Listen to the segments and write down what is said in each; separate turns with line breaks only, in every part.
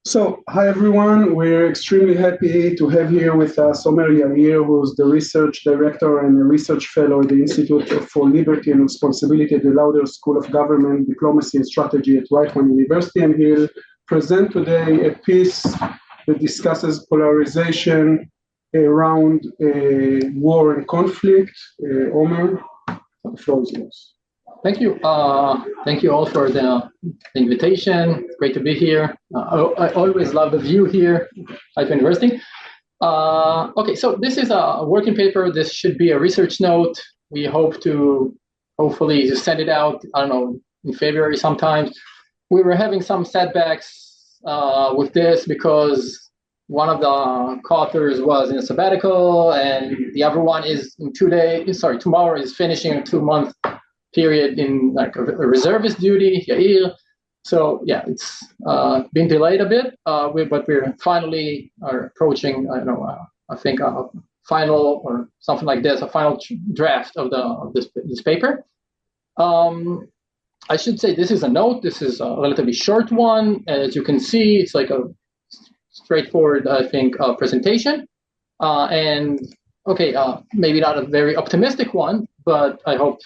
Hi everyone. We're extremely happy to have here with us Omer Yair, who's the research director and a research fellow at the Institute for Liberty and Responsibility at the Lauder School of Government, Diplomacy and Strategy at Reichman University, and he'll present today a piece that discusses polarization around war and conflict. Omer, the floor is yours.
Thank you. Thank you all for the invitation. Great to be here. I always love the view here at university. Okay, so this is a working paper. This should be a research note. We hope to hopefully just send it out, I don't know, in February sometime. We were having some setbacks with this because one of the co-authors was in a sabbatical and the other one is in tomorrow is finishing a 2-month period in like a reservist duty, Yair. So yeah, it's been delayed a bit, but we're finally approaching, I think a final or something like this, a final draft of this paper. I should say this is a note. This is a relatively short one. As you can see, it's like a straightforward, I think, presentation. And okay, maybe not a very optimistic one, but I hope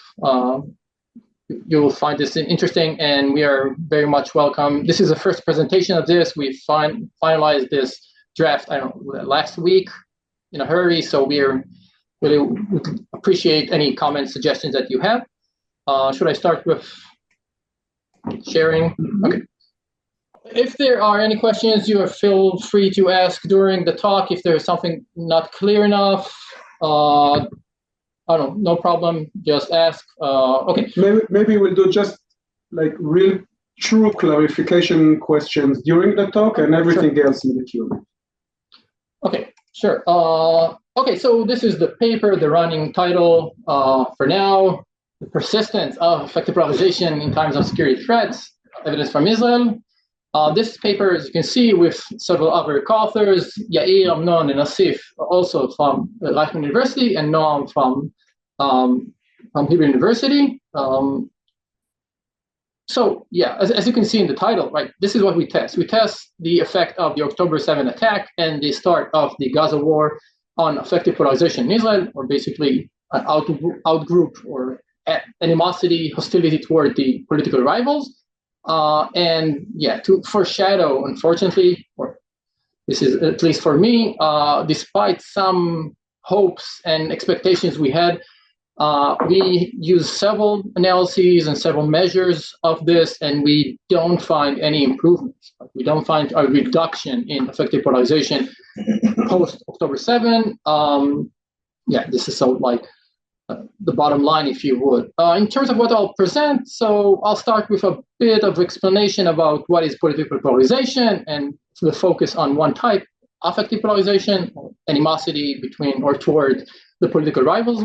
you will find this interesting, and we are very much welcome. This is the first presentation of this. We finalized this draft, last week in a hurry, so we really appreciate any comments, suggestions that you have. Should I start with sharing? Okay. If there are any questions, you feel free to ask during the talk. If there's something not clear enough, no problem. Just ask. Okay.
Maybe we'll do just like real true clarification questions during the talk and everything else in the Q&A.
Okay, sure. Okay, so this is the paper, the running title for now: The Persistence of Affective Polarization in Times of Security Threats, Evidence from Israel. This paper, as you can see, with several other co-authors, Yair, Amnon, and Asif, also from Reichman University, and Noam from Hebrew University. So yeah, as you can see in the title, right, this is what we test. We test the effect of the October 7 attack and the start of the Gaza war on affective polarization in Israel, or basically an outgroup or animosity, hostility toward the political rivals. And yeah, to foreshadow, unfortunately, or this is at least for me, despite some hopes and expectations we had, we used several analyses and several measures of this, and we don't find any improvements. We don't find a reduction in affective polarization post October 7. Yeah, this is so like the bottom line, if you would. In terms of what I'll present, so I'll start with a bit of explanation about what is political polarization, and the focus on one type, affective polarization, animosity between or toward the political rivals.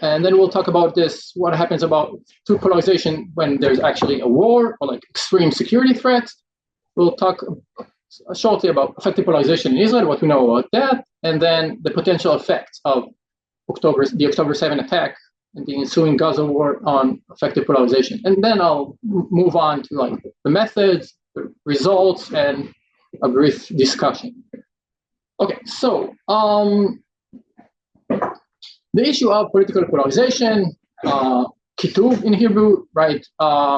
And then we'll talk about what happens to polarization when there's actually a war or like extreme security threats. We'll talk shortly about affective polarization in Israel, what we know about that, and then the potential effects of the October 7 attack and the ensuing Gaza war on affective polarization. And then I'll move on to like the methods, the results, and a brief discussion. Okay, so the issue of political polarization, kituv in Hebrew, right?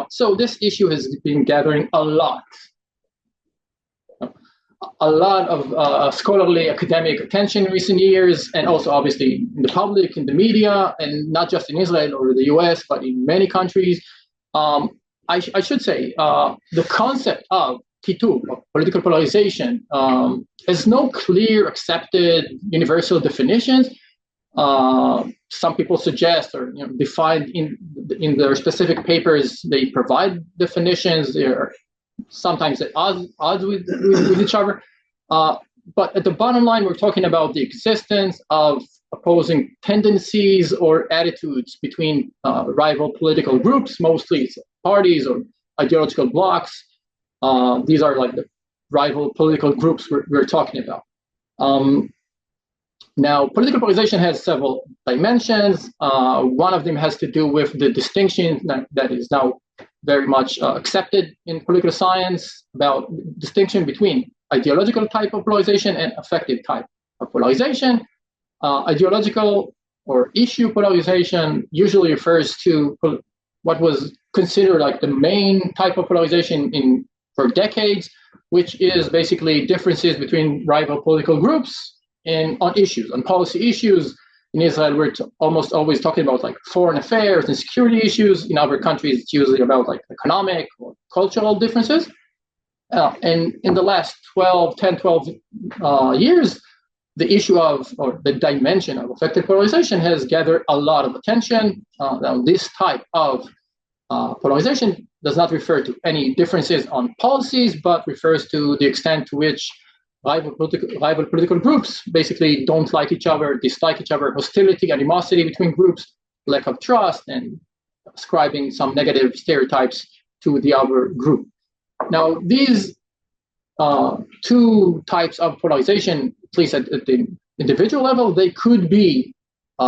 So this issue has been gathering a lot of scholarly academic attention in recent years, and also obviously in the public, in the media, and not just in Israel or the US, but in many countries. I should say the concept of kituv, of political polarization, has no clear, accepted, universal definitions. Some people suggest or define in their specific papers, they provide definitions. They're sometimes at odds with each other. But at the bottom line, we're talking about the existence of opposing tendencies or attitudes between rival political groups, mostly parties or ideological blocs. These are like the rival political groups we're talking about. Now, political polarization has several dimensions. One of them has to do with the distinction that is now very much accepted in political science about distinction between ideological type of polarization and affective type of polarization. Ideological or issue polarization usually refers to what was considered like the main type of polarization for decades, which is basically differences between rival political groups on issues, on policy issues. In Israel, we're almost always talking about like foreign affairs and security issues. In other countries, it's usually about like economic or cultural differences. And in the last 12 years, the issue of, or the dimension of affective polarization has gathered a lot of attention. Now, this type of polarization does not refer to any differences on policies, but refers to the extent to which rival political groups basically don't like each other, dislike each other, hostility, animosity between groups, lack of trust, and ascribing some negative stereotypes to the other group. Now, these two types of polarization, at least at the individual level, they could be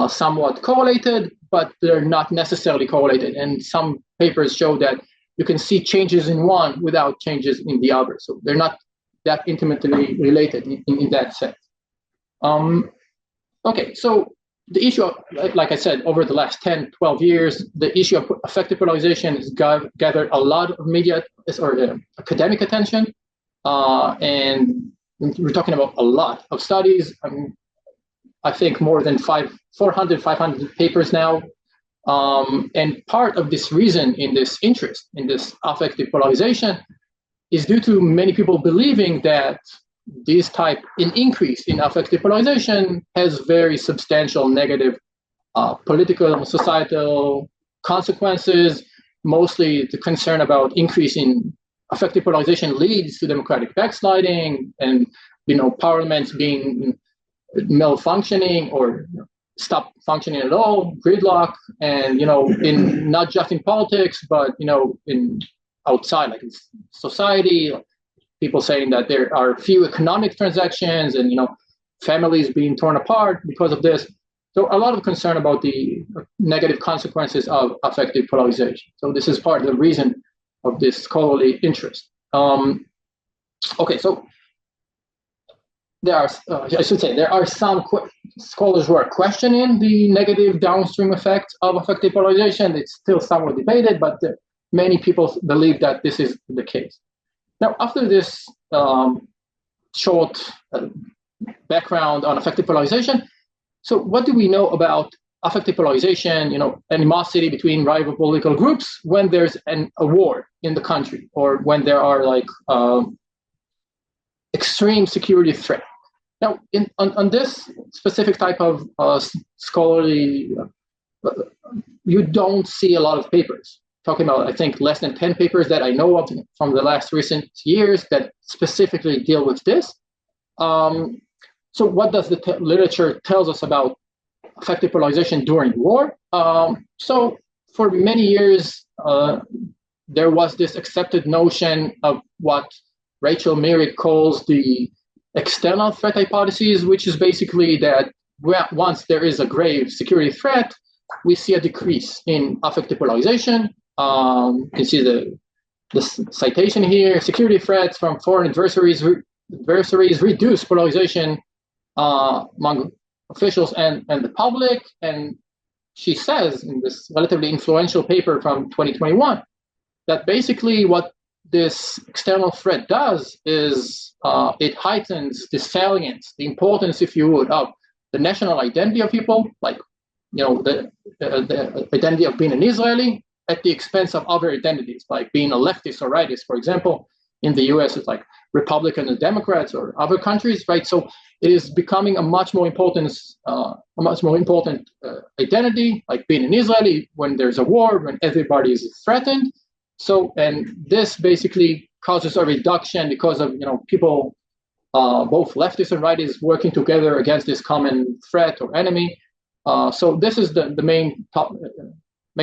somewhat correlated, but they're not necessarily correlated. And some papers show that you can see changes in one without changes in the other. So they're not that intimately related in that sense. Okay, so the issue of, like I said, over the last 10, 12 years, the issue of affective polarization has gathered a lot of media or academic attention. And we're talking about a lot of studies. I think more than 400, 500 papers now. And part of this reason in this interest in this affective polarization is due to many people believing that an increase in affective polarization has very substantial negative political and societal consequences. Mostly the concern about increase in affective polarization leads to democratic backsliding and, parliaments being malfunctioning or stop functioning at all, gridlock, and, in not just in politics, but, in outside, like in society, people saying that there are few economic transactions and, families being torn apart because of this. So a lot of concern about the negative consequences of affective polarization. So this is part of the reason of this scholarly interest. Okay, so there are some scholars who are questioning the negative downstream effects of affective polarization. It's still somewhat debated, but many people believe that this is the case. Now, after this short background on affective polarization, so what do we know about affective polarization, animosity between rival political groups when there's a war in the country or when there are like extreme security threat? Now, on this specific type of scholarly, you don't see a lot of papers. Talking about, I think, less than 10 papers that I know of from the last recent years that specifically deal with this. So what does the literature tells us about affective polarization during war? So for many years, there was this accepted notion of what Rachel Merritt calls the external threat hypothesis, which is basically that once there is a grave security threat, we see a decrease in affective polarization. You can see the citation here: security threats from foreign adversaries reduce polarization among officials and the public. And she says in this relatively influential paper from 2021 that basically what this external threat does is it heightens the salience, the importance, if you would, of the national identity of people, like the identity of being an Israeli, at the expense of other identities, like being a leftist or rightist, for example. In the US, it's like Republican and Democrats, or other countries, right? So it is becoming a much more important identity, like being an Israeli when there's a war, when everybody is threatened. So, and this basically causes a reduction because of people, both leftists and rightists, working together against this common threat or enemy. So this is the main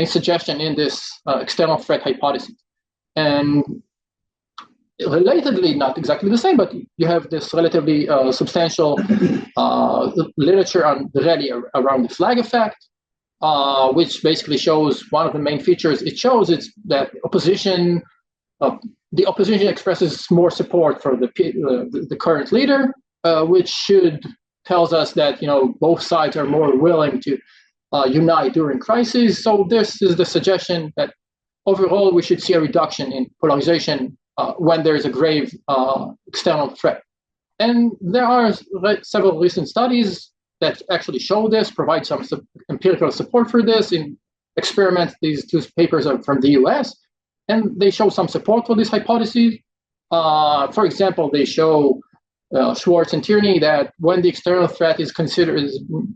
suggestion in this external threat hypothesis. And relatedly, not exactly the same, but you have this relatively substantial literature on the rally around the flag effect, which basically shows one of the main features it shows is that opposition the opposition expresses more support for the current leader, which tells us that both sides are more willing to unite during crises. So this is the suggestion that overall we should see a reduction in polarization when there is a grave external threat. And there are several recent studies that actually show this, provide some empirical support for this in experiments. These two papers are from the US, and they show some support for this hypothesis. For example, they show Schwartz and Tierney that when the external threat is considered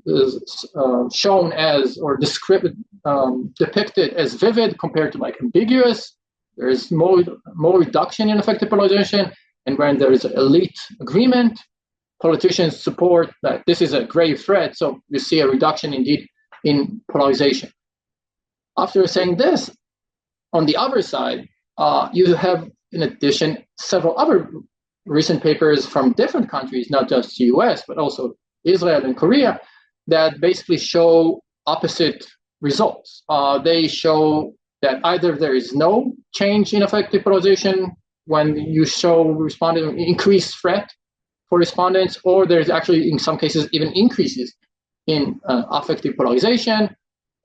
is shown as or depicted as vivid compared to like ambiguous, there is more reduction in affective polarization. And when there is elite agreement, politicians support that this is a grave threat. So you see a reduction indeed in polarization. After saying this, on the other side, you have in addition several other recent papers from different countries, not just the US, but also Israel and Korea, that basically show opposite results. They show that either there is no change in affective polarization when you show respondent increased threat for respondents, or there's actually in some cases even increases in affective polarization.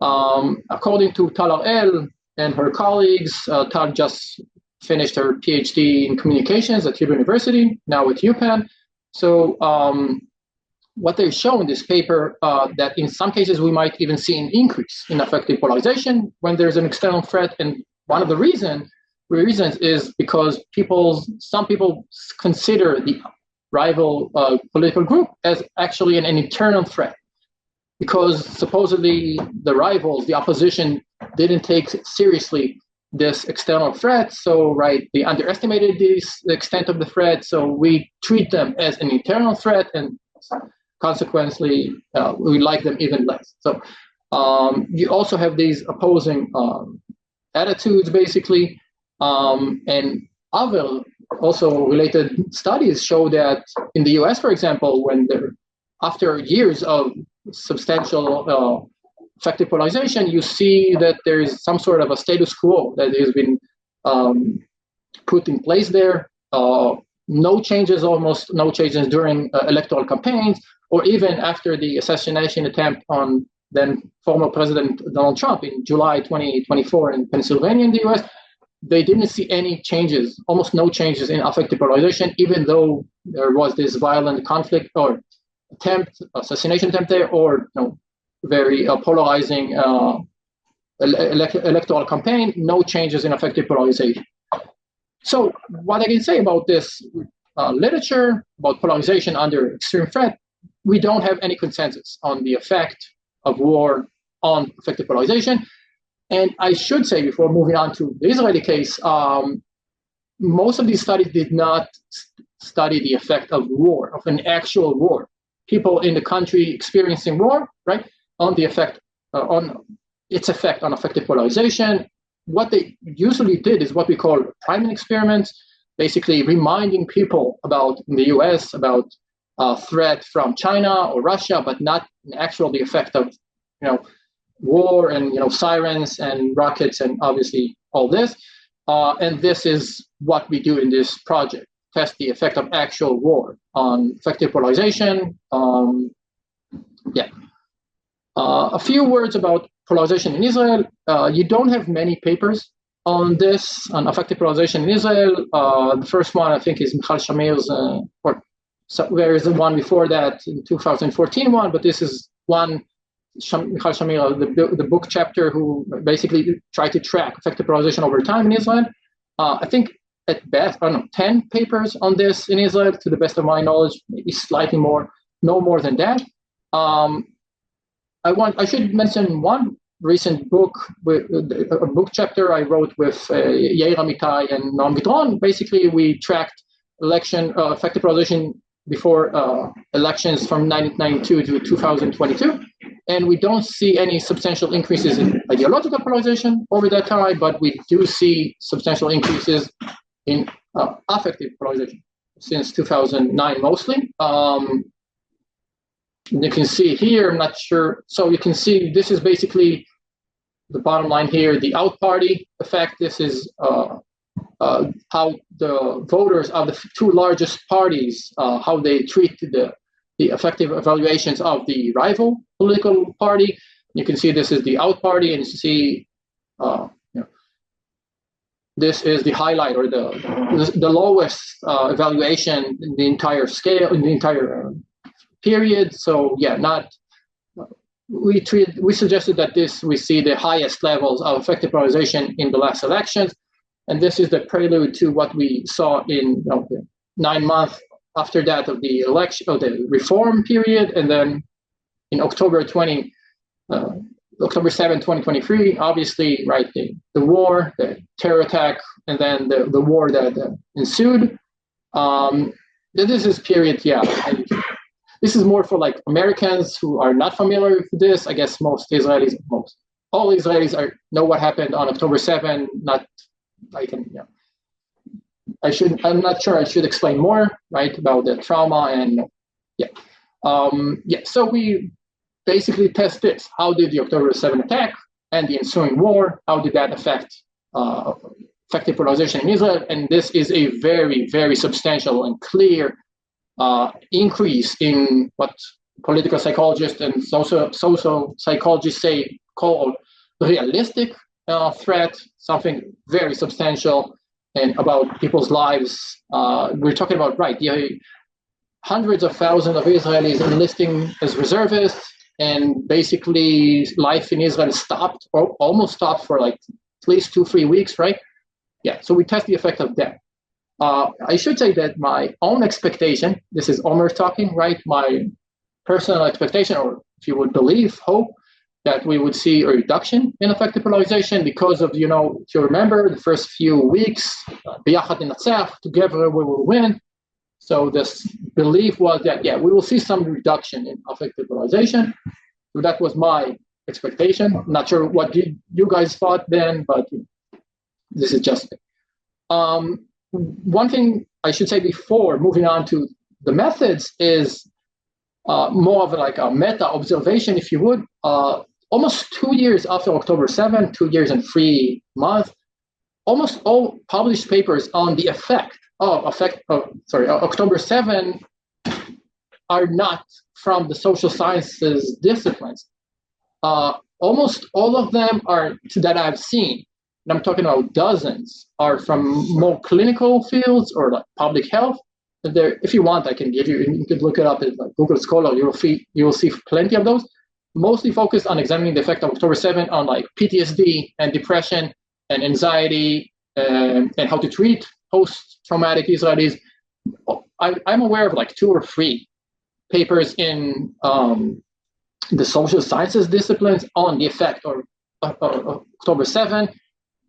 According to Tal El and her colleagues, Tal just finished her PhD in communications at Hebrew University, now at UPenn. So what they show in this paper that in some cases we might even see an increase in affective polarization when there's an external threat. And one of the reasons is because some people consider the rival political group as actually an internal threat, because supposedly the rivals, the opposition, didn't take seriously this external threat. So, they underestimated the extent of the threat. So we treat them as an internal threat, and consequently, we like them even less. So you also have these opposing attitudes, basically, and other also related studies show that in the US, for example, after years of substantial affective polarization, you see that there is some sort of a status quo that has been put in place there. Almost no changes during electoral campaigns, or even after the assassination attempt on then former President Donald Trump in July 2024 in Pennsylvania in the US. They didn't see any changes, almost no changes in affective polarization, even though there was this violent conflict or assassination attempt there, or very polarizing electoral campaign, no changes in affective polarization. So what I can say about this literature, about polarization under extreme threat, we don't have any consensus on the effect of war on affective polarization. And I should say, before moving on to the Israeli case, most of these studies did not study the effect of war, of an actual war. People in the country experiencing war, on the effect, on its effect on affective polarization. What they usually did is what we call priming experiments, basically reminding people in the US about threat from China or Russia, but not actually the effect of war and sirens and rockets and obviously all this. And this is what we do in this project: test the effect of actual war on affective polarization. A few words about polarization in Israel. You don't have many papers on this, on affective polarization in Israel. The first one, I think, is Michal Shamir's, there is the one before that in 2014 one, but this is one, Michal Shamir, the book chapter, who basically tried to track affective polarization over time in Israel. I think at best, 10 papers on this in Israel, to the best of my knowledge, maybe slightly more, no more than that. I should mention one recent book, a book chapter I wrote with Yair Amitai and Noam Gidron. Basically, we tracked affective polarization before elections from 1992 to 2022, and we don't see any substantial increases in ideological polarization over that time, but we do see substantial increases in affective polarization since 2009 mostly. You can see here, I'm not sure. So you can see this is basically the bottom line here, the out party effect. This is how the voters of the two largest parties, how they treat the effective evaluations of the rival political party. You can see this is the out party, and you see this is the highlight or the lowest evaluation in the entire scale, in the entire period. So yeah, we suggested that we see the highest levels of effective polarization in the last elections, and this is the prelude to what we saw in the 9 months after that of the election, of the reform period, and then in October 7, 2023, obviously, right, the war, the terror attack, and then the war that ensued. This is period, yeah. This is more for like Americans who are not familiar with this. I guess all Israelis know what happened on October 7. I'm not sure I should explain more, right, about the trauma and So we basically test this. How did the October 7 attack and the ensuing war, how did that affect effective polarization in Israel? And this is a very, very substantial and clear increase in what political psychologists and social psychologists call realistic threat, something very substantial and about people's lives. We're talking about, hundreds of thousands of Israelis enlisting as reservists, and basically life in Israel stopped or almost stopped for like at least 2-3 weeks, right? Yeah, so we test the effect of that. I should say that my own expectation, this is Omer talking, right? My personal expectation, or if you would believe, hope, that we would see a reduction in effective polarization because of, if you remember, the first few weeks, Biyachad Ninatzach, together we will win. So this belief was that, we will see some reduction in effective polarization. So that was my expectation. I'm not sure what you guys thought then, but this is just it. One thing I should say before moving on to the methods is more of like a meta observation, if you would. Almost 2 years after October 7, 2 years and 3 months, almost all published papers on the effect of October 7 are not from the social sciences disciplines. Almost all of them are that I've seen, and I'm talking about dozens, are from more clinical fields or like public health. If you want, I can give you. You could look it up at like Google Scholar. You will see plenty of those. Mostly focused on examining the effect of October 7 on like PTSD and depression and anxiety and how to treat post-traumatic Israelis. I'm aware of like 2 or 3 papers in the social sciences disciplines on the effect of October 7.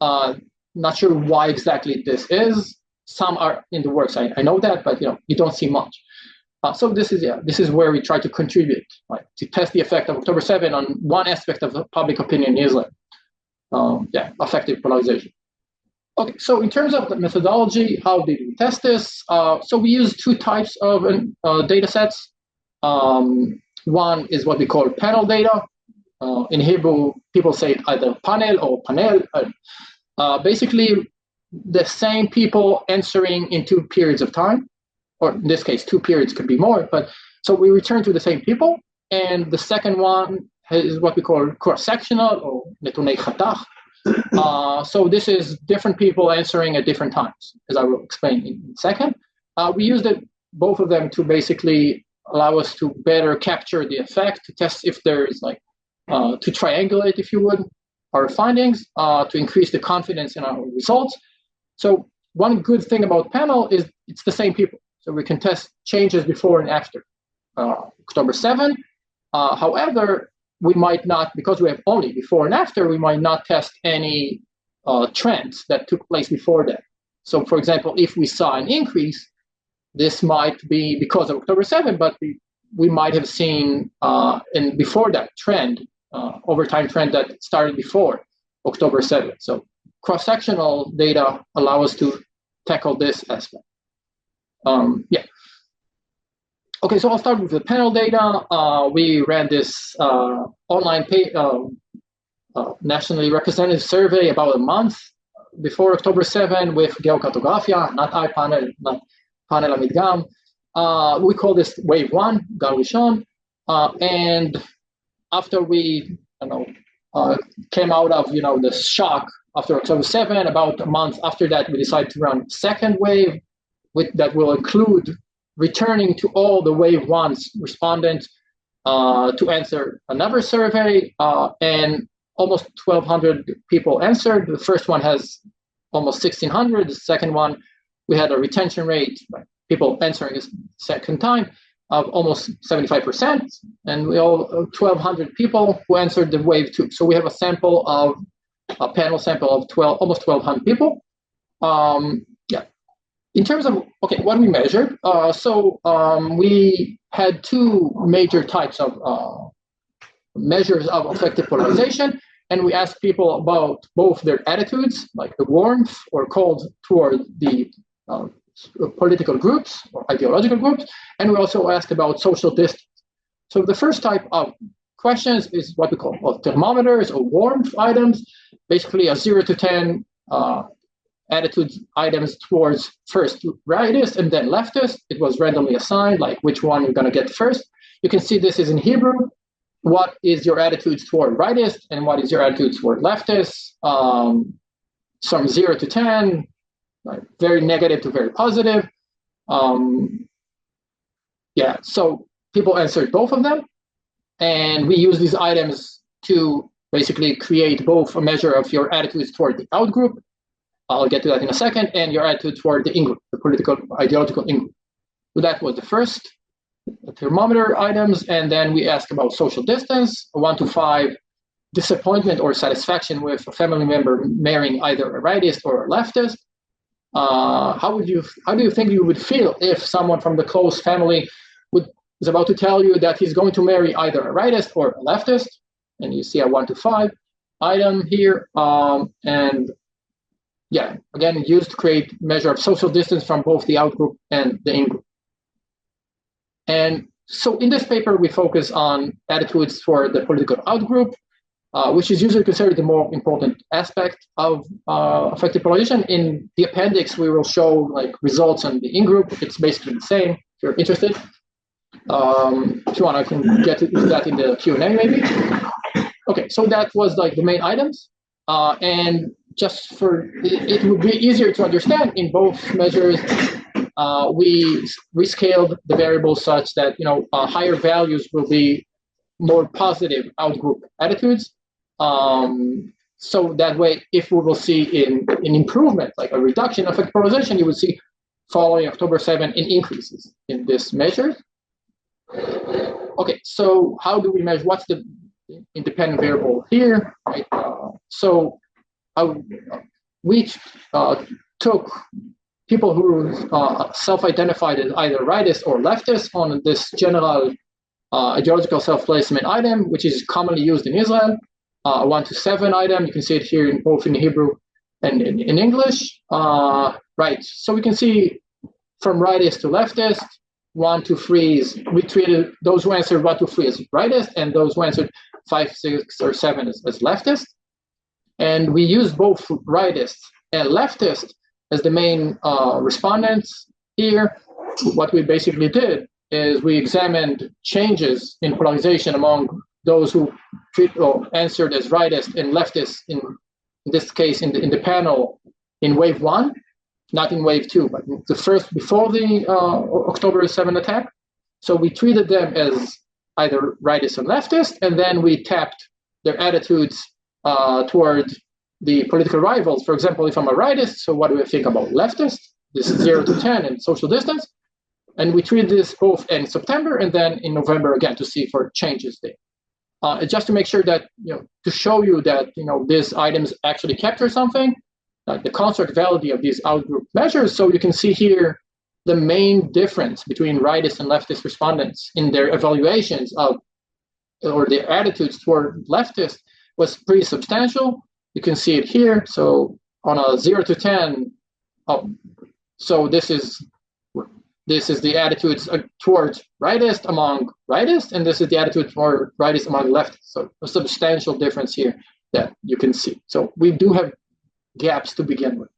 Not sure why exactly this is. Some are in the works. I know that, but you don't see much. So this is where we try to contribute, right, to test the effect of October 7 on one aspect of public opinion in Israel. Affective polarization. Okay, so in terms of the methodology, how did we test this? So we use 2 types of data sets. One is what we call panel data. In Hebrew, people say either panel or panel. Basically, the same people answering in 2 periods of time, or in this case, 2 periods could be more. But so we return to the same people. And the second one is what we call cross-sectional or netunei chatach. So this is different people answering at different times, as I will explain in a second. We used both of them to basically allow us to better capture the effect, to test if there is to triangulate, if you would, our findings, to increase the confidence in our results. So one good thing about panel is it's the same people. So we can test changes before and after October 7. However, we might not, because we have only before and after, we might not test any trends that took place before that. So for example, if we saw an increase, this might be because of October 7, but we might have seen before that trend, overtime trend that started before October 7. So cross-sectional data allow us to tackle this aspect. Okay, so I'll start with the panel data. We ran this online nationally representative survey about a month before October 7 with geocartographia, not iPanel, not panel המדגם. We call this wave 1, גל ראשון, and after we came out of the shock after October 7, about a month after that, we decided to run second wave that will include returning to all the wave 1's respondents to answer another survey, and almost 1,200 people answered. The first one has almost 1,600. The second one, we had a retention rate, people answering a second time, of almost 75%, and we all 1,200 people who answered the wave 2. So we have a panel sample of almost 1,200 people. In terms of what we measured, we had two major types of measures of affective polarization, and we asked people about both their attitudes, like the warmth or cold toward the political groups or ideological groups, and we also asked about social distance. So the first type of questions is what we call thermometers or warmth items, basically a 0 to 10 attitude items towards first rightist and then leftist. It was randomly assigned, like which one you're going to get first. You can see this is in Hebrew. What is your attitudes toward rightist and what is your attitude toward leftist? From 0 to 10, like very negative to very positive. So people answered both of them. And we use these items to basically create both a measure of your attitudes toward the outgroup, I'll get to that in a second, and your attitude toward the in-group, the political, ideological in-group. So that was the first thermometer items, and then we asked about social distance, 1 to 5, disappointment or satisfaction with a family member marrying either a rightist or a leftist. How do you think you would feel if someone from the close family is about to tell you that he's going to marry either a rightist or a leftist? And you see a 1 to 5 item here, again, used to create measure of social distance from both the outgroup and the in-group. And so in this paper, we focus on attitudes for the political outgroup, which is usually considered the more important aspect of affective polarization. In the appendix, we will show like results on the in-group. It's basically the same, if you're interested. If you want, I can get into that in the Q&A maybe. Okay, so that was like the main items. And just for it would be easier to understand, in both measures, we rescaled the variables such that higher values will be more positive outgroup attitudes. So that way, if we will see an improvement, like a reduction of affective polarization, you will see following October 7 in increases in this measure. Okay, so how do we measure? What's the independent variable here? Right. We took people who self-identified as either rightist or leftist on this general ideological self-placement item, which is commonly used in Israel, 1 to 7 item. You can see it here both in Hebrew and in English. Right, so we can see from rightist to leftist, 1 to 3 we treated those who answered 1 to 3 as rightist, and those who answered 5, 6, or 7 as leftist. And we used both rightist and leftist as the main respondents here. What we basically did is we examined changes in polarization among those who answered as rightist and leftist, in this case in the panel in wave 1, not in wave 2, but the first before the October 7 attack. So we treated them as either rightist and leftist, and then we tapped their attitudes toward the political rivals. For example, if I'm a rightist, so what do we think about leftist? This is 0 to 10 and social distance. And we treated this both in September and then in November again to see for changes there. Just to make sure that, to show you that, these items actually capture something, like the construct validity of these outgroup measures. So you can see here the main difference between rightist and leftist respondents in their evaluations of, or their attitudes toward leftist was pretty substantial. You can see it here. So on a 0 to 10, so this is the attitudes towards rightist among rightists, and this is the attitude toward rightist among leftists. So a substantial difference here that you can see. So we do have gaps to begin with.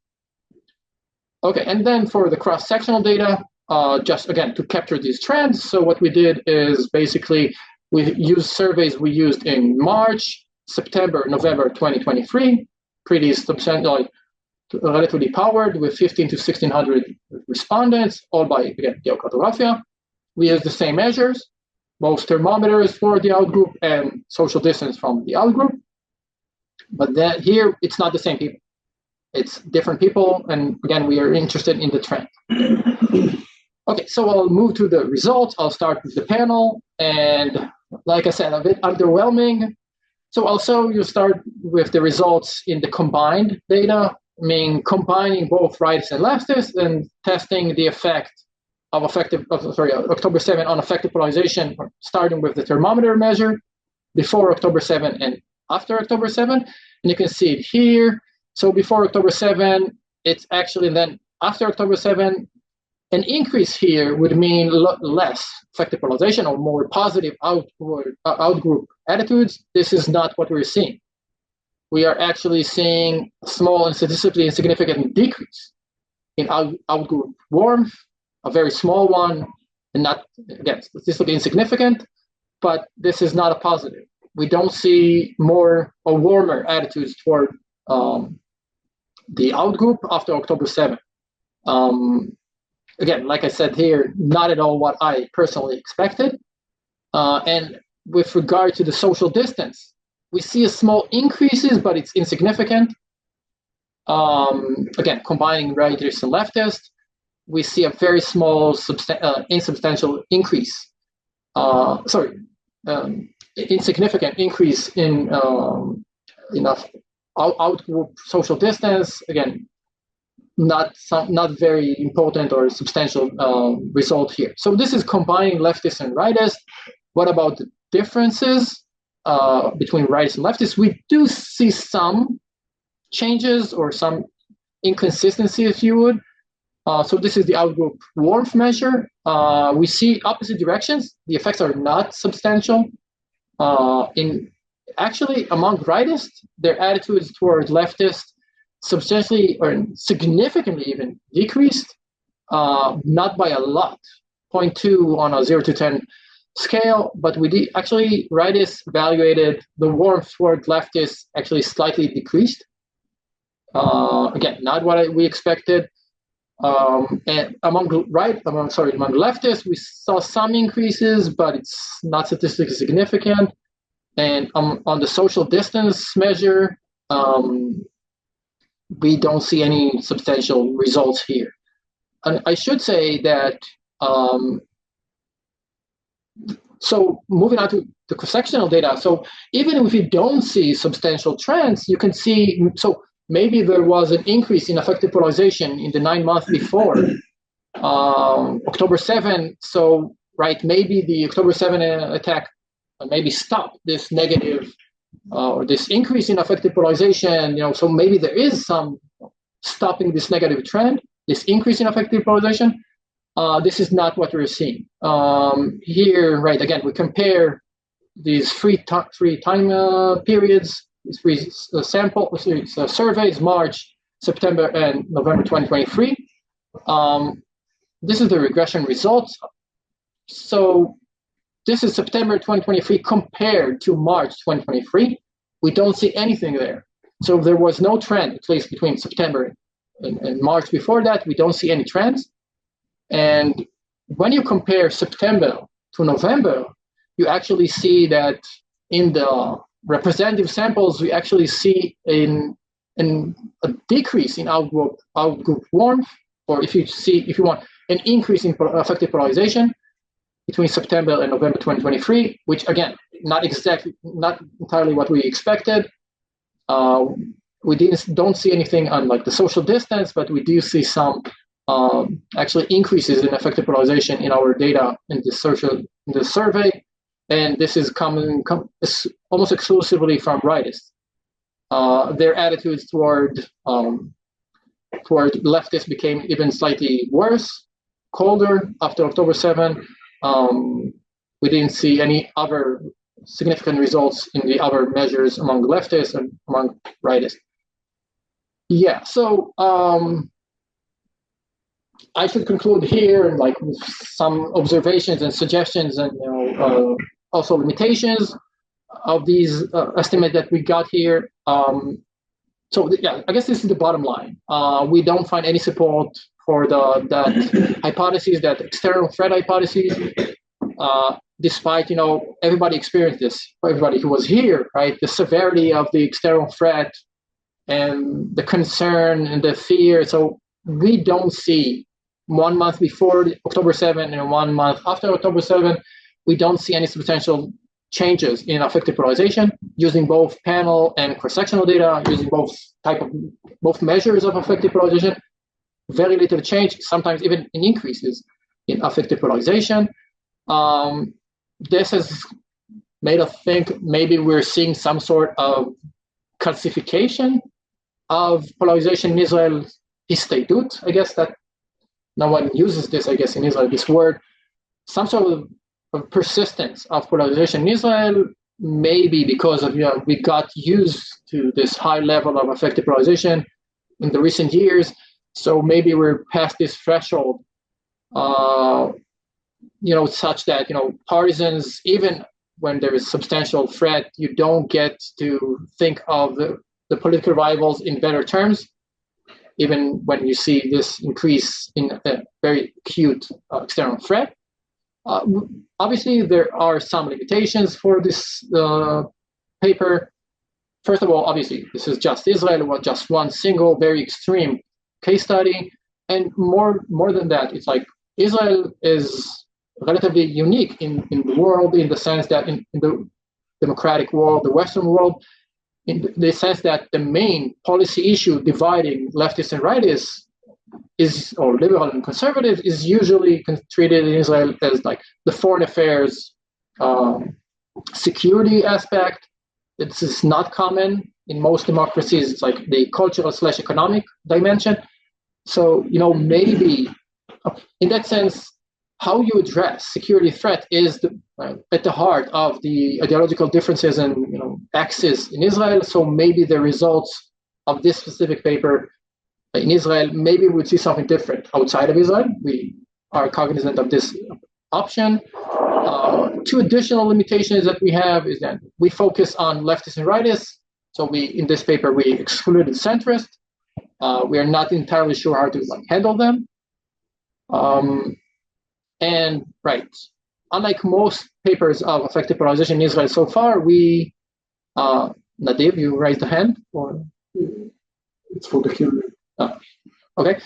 Okay, and then for the cross-sectional data, just again to capture these trends. So what we did is basically we used surveys we used in March, September, November 2023, pretty substantial, relatively powered with 15 to 1600 respondents, all by, again, geocartographia. We used the same measures, both thermometers for the outgroup and social distance from the outgroup. But then here, it's not the same people. It's different people, and again, we are interested in the trend. Okay, so I'll move to the results. I'll start with the panel, and like I said, a bit underwhelming. So also you start with the results in the combined data, combining both rightists and leftists and testing the effect of October 7 on affective polarization, starting with the thermometer measure before October 7 and after October 7. And you can see it here. So before October 7, it's actually then after October 7, an increase here would mean less affective polarization or more positive outgroup attitudes. This is not what we're seeing. We are actually seeing a small and statistically insignificant decrease in outgroup warmth, a very small one, and not, again, statistically insignificant, but this is not a positive. We don't see more or warmer attitudes toward the outgroup after October 7. Again, like I said here, not at all what I personally expected. And with regard to the social distance, we see a small increases, but it's insignificant. Again, combining rightists and leftists, we see a very small, insubstantial increase. Insignificant increase in outgroup social distance. Again, not very important or substantial result here. So this is combining leftists and rightists. What about the differences between rightists and leftists? We do see some changes or some inconsistency, if you would. So this is the outgroup warmth measure. We see opposite directions. The effects are not substantial. Actually, among rightists, their attitudes towards leftists substantially or significantly even decreased, not by a lot, 0.2 on a 0 to 10 scale, but actually rightists evaluated the warmth toward leftists actually slightly decreased. Again, not what we expected. And among leftists, we saw some increases, but it's not statistically significant. And on the social distance measure, we don't see any substantial results here. And I should say that, so moving on to the cross-sectional data, so even if you don't see substantial trends, you can see, so maybe there was an increase in affective polarization in the 9 months before October 7. So, right, maybe the October 7 attack maybe stopped this negative or this increase in affective polarization. So maybe there is some stopping this negative trend, this increase in affective polarization. This is not what we're seeing here. Right, again, we compare these three time periods. These three surveys, March, September, and November 2023. This is the regression results. So this is September 2023 compared to March 2023. We don't see anything there. So there was no trend, at least between September and March before that. We don't see any trends. And when you compare September to November, you actually see that in the representative samples, we actually see a decrease in outgroup warmth, or if you want, an increase in affective polarization between September and November 2023, which again, not entirely what we expected. We don't see anything on like the social distance, but we do see some actually increases in affective polarization in our data in the survey. And this is coming almost exclusively from rightists. Their attitudes toward leftists became even slightly worse, colder after October 7. We didn't see any other significant results in the other measures among leftists and among rightists. Yeah, so I should conclude here, and like with some observations and suggestions, and also limitations of these estimates that we got here. So yeah, I guess this is the bottom line. We don't find any support for that hypothesis, that external threat hypothesis, despite everybody experienced this. Everybody who was here, right? The severity of the external threat and the concern and the fear. So we don't see 1 month before October 7 and 1 month after October 7, we don't see any substantial changes in affective polarization using both panel and cross-sectional data, using both measures of affective polarization. Very little change, sometimes even in increases in affective polarization. This has made us think maybe we're seeing some sort of calcification of polarization in Israel, histeidut, I guess that no one uses this, I guess, in Israel, this word, some sort of persistence of polarization in Israel, maybe because of, we got used to this high level of affective polarization in the recent years. So maybe we're past this threshold, such that, partisans, even when there is substantial threat, you don't get to think of the political rivals in better terms, even when you see this increase in a very acute external threat. Obviously, there are some limitations for this paper. First of all, obviously, this is just Israel, was just one single, very extreme case study. And more than that, it's like Israel is relatively unique in the world, in the sense that in the democratic world, the Western world, in the sense that the main policy issue dividing leftists and rightists or liberal and conservative, is usually treated in Israel as like the foreign affairs security aspect. This is not common in most democracies. It's like the cultural/economic dimension. So, maybe in that sense, how you address security threat is at the heart of the ideological differences and axis in Israel. So maybe the results of this specific paper in Israel, maybe we'd see something different outside of Israel. We are cognizant of this option. Two additional limitations that we have is that we focus on leftists and rightists. So in this paper, we excluded centrists. We are not entirely sure how to handle them. And unlike most papers of affective polarization in Israel so far, we, Nadiv, you raised the hand? Or
it's for the Q&A.
Okay.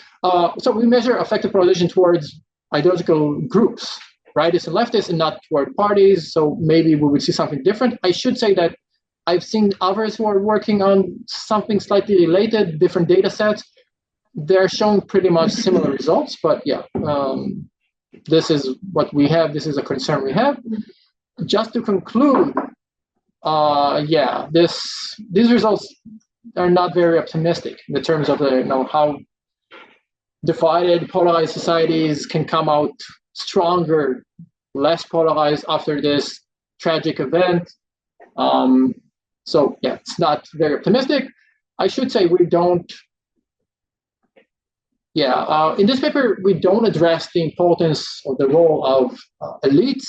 So we measure affective polarization towards ideological groups, rightists and leftists, and not toward parties. So maybe we would see something different. I should say that I've seen others who are working on something slightly related, different data sets. They're showing pretty much similar results, but yeah, this is what we have. This is a concern we have. Just to conclude, these results are not very optimistic in the terms of how divided, polarized societies can come out stronger, less polarized after this tragic event. So yeah, it's not very optimistic. I should say we don't. In this paper, we don't address the importance or the role of elites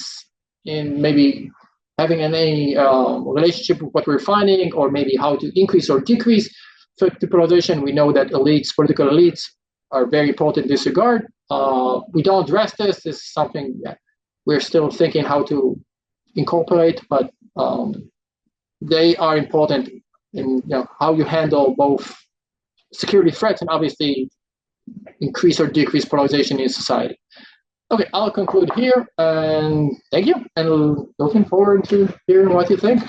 in maybe having any relationship with what we're finding, or maybe how to increase or decrease affective polarization. We know that political elites, are very important in this regard. We don't address this. This is something that we're still thinking how to incorporate, but they are important in how you handle both security threats and obviously increase or decrease polarization in society. Okay, I'll conclude here, and thank you, and looking forward to hearing what you think.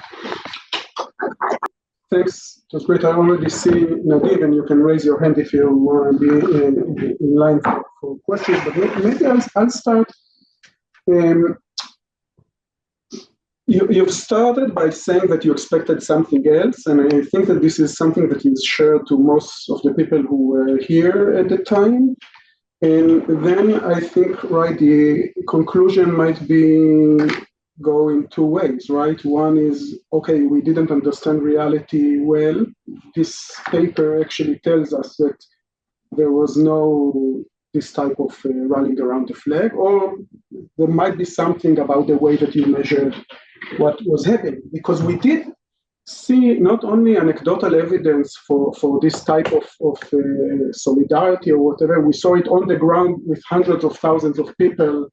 Thanks. It was great. I already see Nadiv, and you can raise your hand if you want to be in line for questions. But maybe I'll start. You've started by saying that you expected something else, and I think that this is something that is shared to most of the people who were here at the time. And then I think, the conclusion might be go in two ways, right? One is, okay, we didn't understand reality well. This paper actually tells us that there was no this type of rallying around the flag, or there might be something about the way that you measured what was happening, because we did see not only anecdotal evidence for this type of solidarity or whatever, we saw it on the ground with hundreds of thousands of people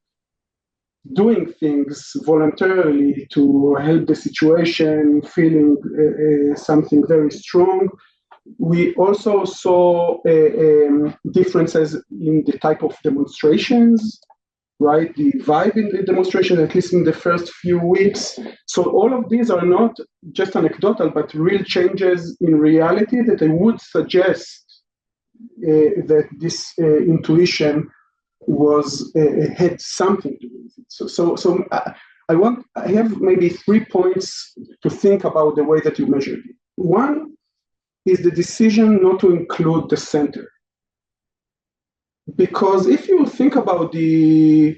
doing things voluntarily to help the situation, feeling something very strong. We also saw differences in the type of demonstrations, right? The vibe in the demonstration, at least in the first few weeks. So all of these are not just anecdotal, but real changes in reality that I would suggest that this intuition was had something to do with it. So I have maybe 3 points to think about the way that you measured it. One is the decision not to include the center. Because if you think about the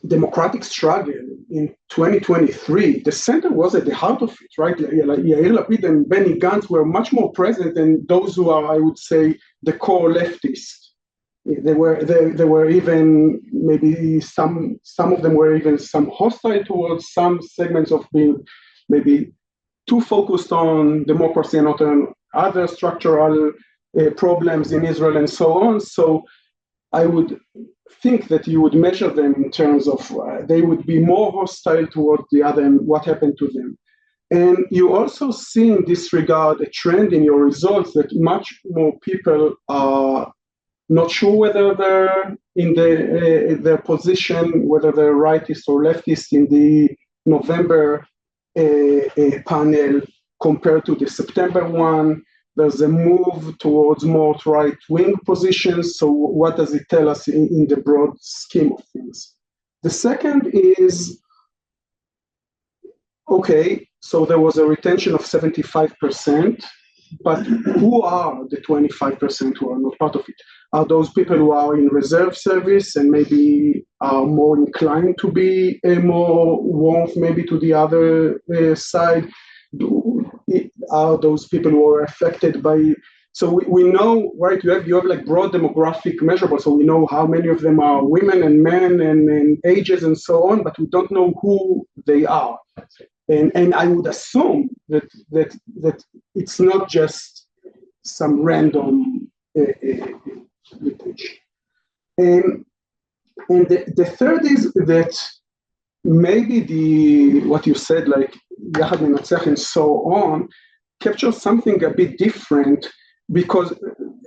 democratic struggle in 2023, the center was at the heart of it, right? Like Yair Lapid and Benny Gantz were much more present than those who are, I would say, the core leftists. There were even maybe some of them were even some hostile towards some segments of being maybe too focused on democracy and not on other structural problems in Israel and so on. So I would think that you would measure them in terms of they would be more hostile toward the other and what happened to them. And you also see in this regard a trend in your results that much more people are not sure whether they're in their position, whether they're rightist or leftist in the November panel compared to the September one. There's a move towards more right-wing positions. So what does it tell us in the broad scheme of things? The second is, okay, so there was a retention of 75%, but who are the 25% who are not part of it? Are those people who are in reserve service and maybe are more inclined to be more warmth maybe to the other side? Are those people who are affected by? So we know, right? You have like broad demographic measurables, so we know how many of them are women and men and ages and so on, but we don't know who they are. And I would assume that it's not just some random linkage. And the third is that maybe what you said, like Yachad Menatzeach and so on, captures something a bit different because,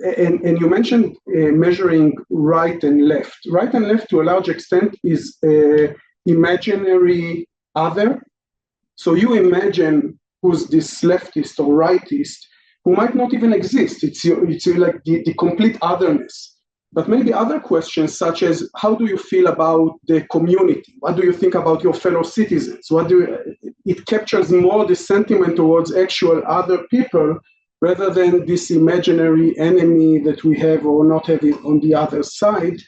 and you mentioned measuring right and left. Right and left to a large extent is imaginary other. So you imagine who's this leftist or rightist who might not even exist. It's like the complete otherness. But maybe other questions such as how do you feel about the community? What do you think about your fellow citizens? It captures more the sentiment towards actual other people rather than this imaginary enemy that we have or not have on the other side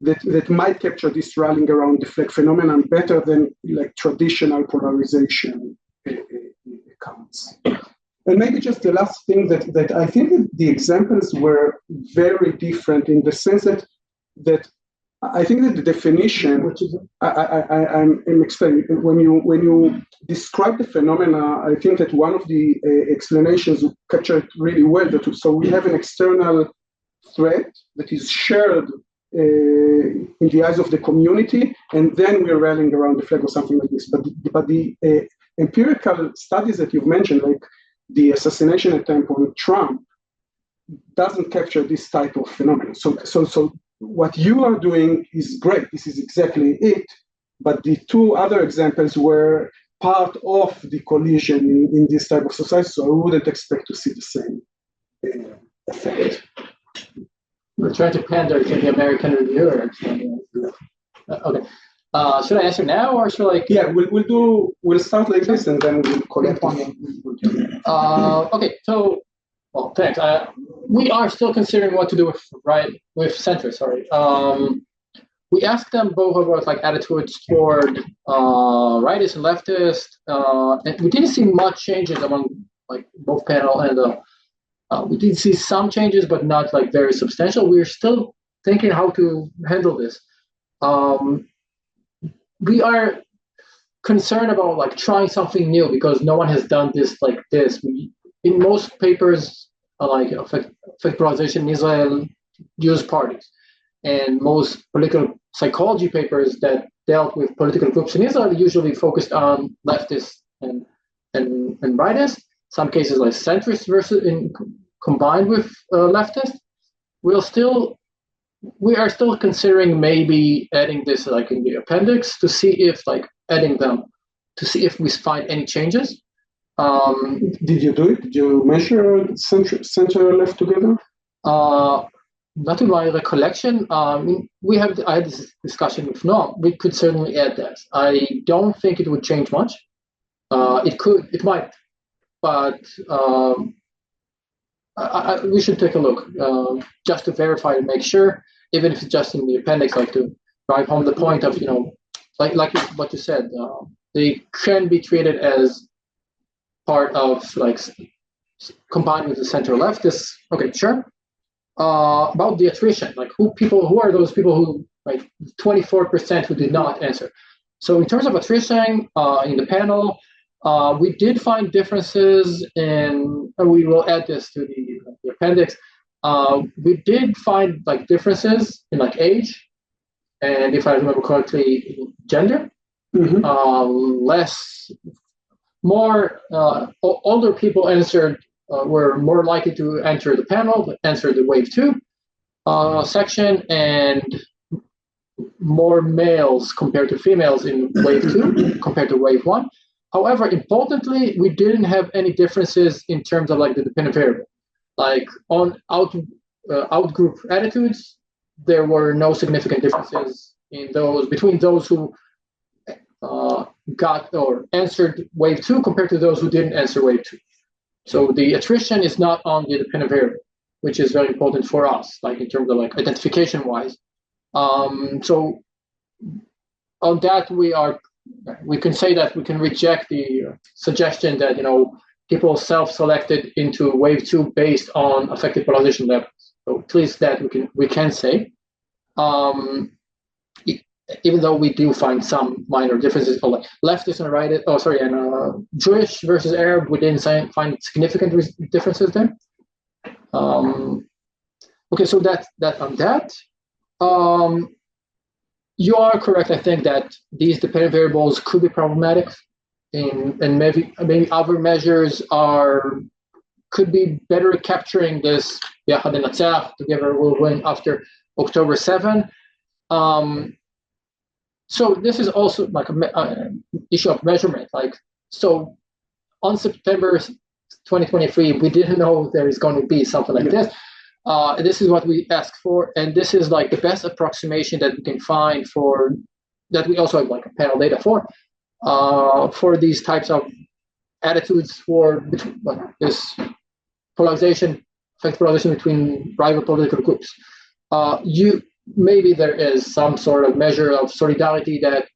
that might capture this rallying around the flag phenomenon better than like traditional polarization accounts. And maybe just the last thing that I think that the examples were very different in the sense that I think that the definition, which is I'm explaining when you describe the phenomena, I think that one of the explanations capture it really well. So we have an external threat that is shared in the eyes of the community, and then we're rallying around the flag or something like this. But the empirical studies that you've mentioned, like the assassination attempt on Trump, doesn't capture this type of phenomenon. So what you are doing is great. This is exactly it. But the two other examples were part of the collision in this type of society, so I wouldn't expect to see the same effect.
We're trying to pander to the American reviewer. Okay. Should I answer now or should I?
Yeah, we'll start like this and then we'll collect one.
Okay, so, well, thanks. We are still considering what to do with center, sorry. we asked them both about like attitudes toward rightists and leftists, and we didn't see much changes among like both panel and we did see some changes, but not like very substantial. We're still thinking how to handle this. We are concerned about like trying something new because no one has done this like this. In most papers, like affective polarization in Israel, use parties, and most political psychology papers that dealt with political groups in Israel usually focused on leftists and rightists. Some cases like centrists combined with leftists. We are still considering maybe adding this like in the appendix to see if like adding them to see if we find any changes.
Did you do it? Did you measure center left together?
Not in my recollection. I had this discussion with Noam. We could certainly add that. I don't think it would change much. It might, but we should take a look just to verify and make sure, even if it's just in the appendix, like to drive home the point of, like what you said, they can be treated as part of like combined with the center left. Okay, sure. About the attrition, like who are those people who like 24% who did not answer? So in terms of attrition in the panel, we did find differences and we will add this to the appendix. We did find like differences in like age, and if I remember correctly, gender. Mm-hmm. Older people answered were more likely to enter the panel, answer the wave 2 section, and more males compared to females in wave 2 compared to wave 1. However, importantly, we didn't have any differences in terms of like the dependent variable. Like on out-group attitudes, there were no significant differences between those who got or answered wave 2 compared to those who didn't answer wave 2. So the attrition is not on the dependent variable, which is very important for us, like in terms of like identification-wise. So on that, we can say that we can reject the suggestion that people self-selected into wave 2 based on affective polarization levels. So at least that we can say. Even though we do find some minor differences, like leftists and rightists, and Jewish versus Arab, we didn't find significant differences there. Okay, so that's on that. You are correct, I think, that these dependent variables could be problematic, and maybe other measures could be better capturing this Yachad Nenatzach, together we'll win after October 7. So this is also like an issue of measurement. Like, so on September 2023, we didn't know there is going to be something like this. This is what we asked for, and this is like the best approximation that we can find that we also have like a panel data for these types of attitudes for this affective polarization between rival political groups. Maybe there is some sort of measure of solidarity that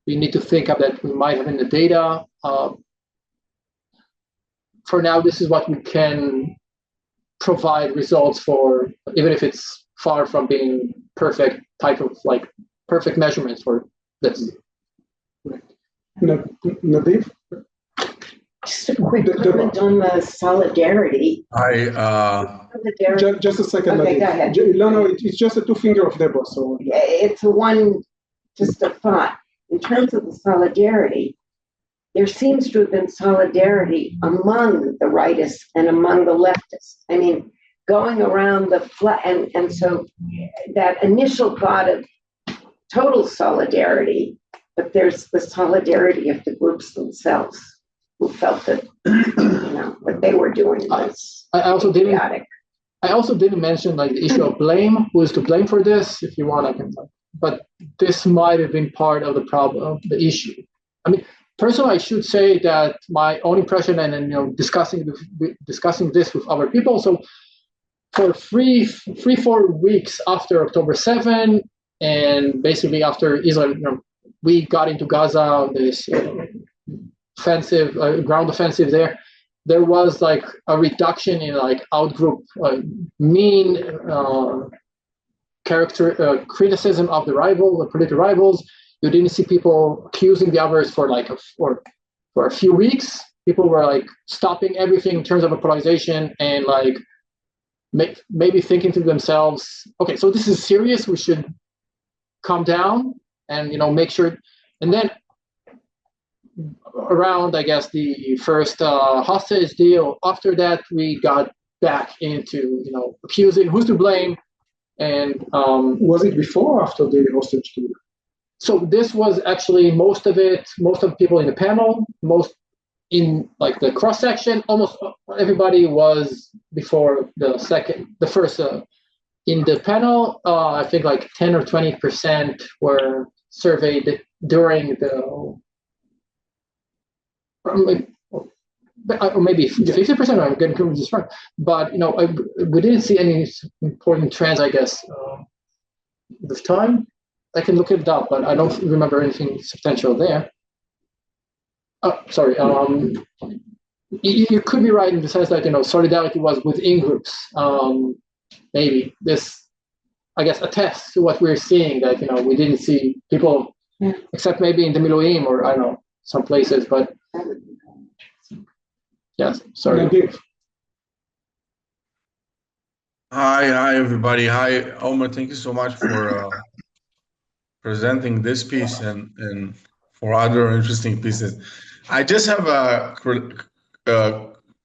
we need to think of that we might have in the data. For now, this is what we can provide results for, even if it's far from being perfect measurements for this.
Nadiv?
Just a quick comment on the solidarity.
Just a second.
Okay, go ahead.
No, it's just a two-finger of Deborah. So
it's just a thought. In terms of the solidarity, there seems to have been solidarity among the rightists and among the leftists. I mean, going around and so that initial thought of total solidarity, but there's the solidarity of the groups themselves who felt that what they were doing was idiotic.
I also didn't mention like the issue of blame. Who is to blame for this? If you want, I can. But this might have been part of the problem, the issue. I mean, personally, I should say that my own impression, and discussing this with other people. So, for 4 weeks after October 7, And basically after Israel, we got into Gaza, this offensive, ground offensive there was like a reduction in like outgroup mean character criticism of the political rivals. You didn't see people accusing the others for a few weeks. People were like stopping everything in terms of a polarization and like maybe thinking to themselves, okay, so this is serious. We should calm down and make sure. And then around, I guess, the first hostage deal, after that we got back into accusing who's to blame. And
was it before or after the hostage deal?
So this was actually most of people in the panel, most in like the cross section, almost everybody was before the first in the panel. I think like 10 or 20% were surveyed during the, or maybe 50%. I'm getting confused, but we didn't see any important trends, I guess, this time. I can look it up, but I don't remember anything substantial there. Sorry. You could be right in the sense that solidarity was within groups. Maybe this, I guess, attests to what we're seeing, that we didn't see people, except maybe in the Miloim or I don't know, some places. But yes, sorry.
Hi, everybody. Hi, Omer. Thank you so much for presenting this piece and for other interesting pieces. I just have a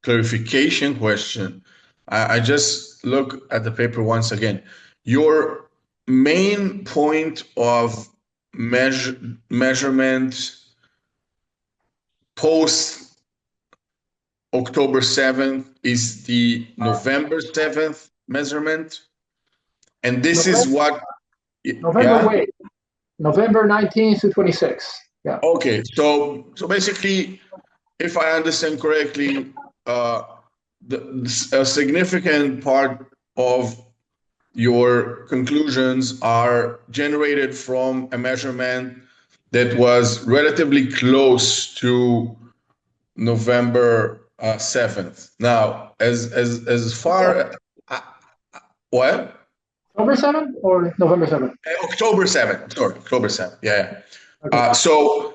clarification question. I just look at the paper once again. Your main point of measurement post October 7th is the November 7th measurement, and this is what
November 19th to 26th. Yeah.
Okay, so basically, if I understand correctly, a significant part of your conclusions are generated from a measurement that was relatively close to November 7th. Now, as far what?
October 7th or November 7th?
October 7th. Sorry, October 7th. Yeah.
Okay.
So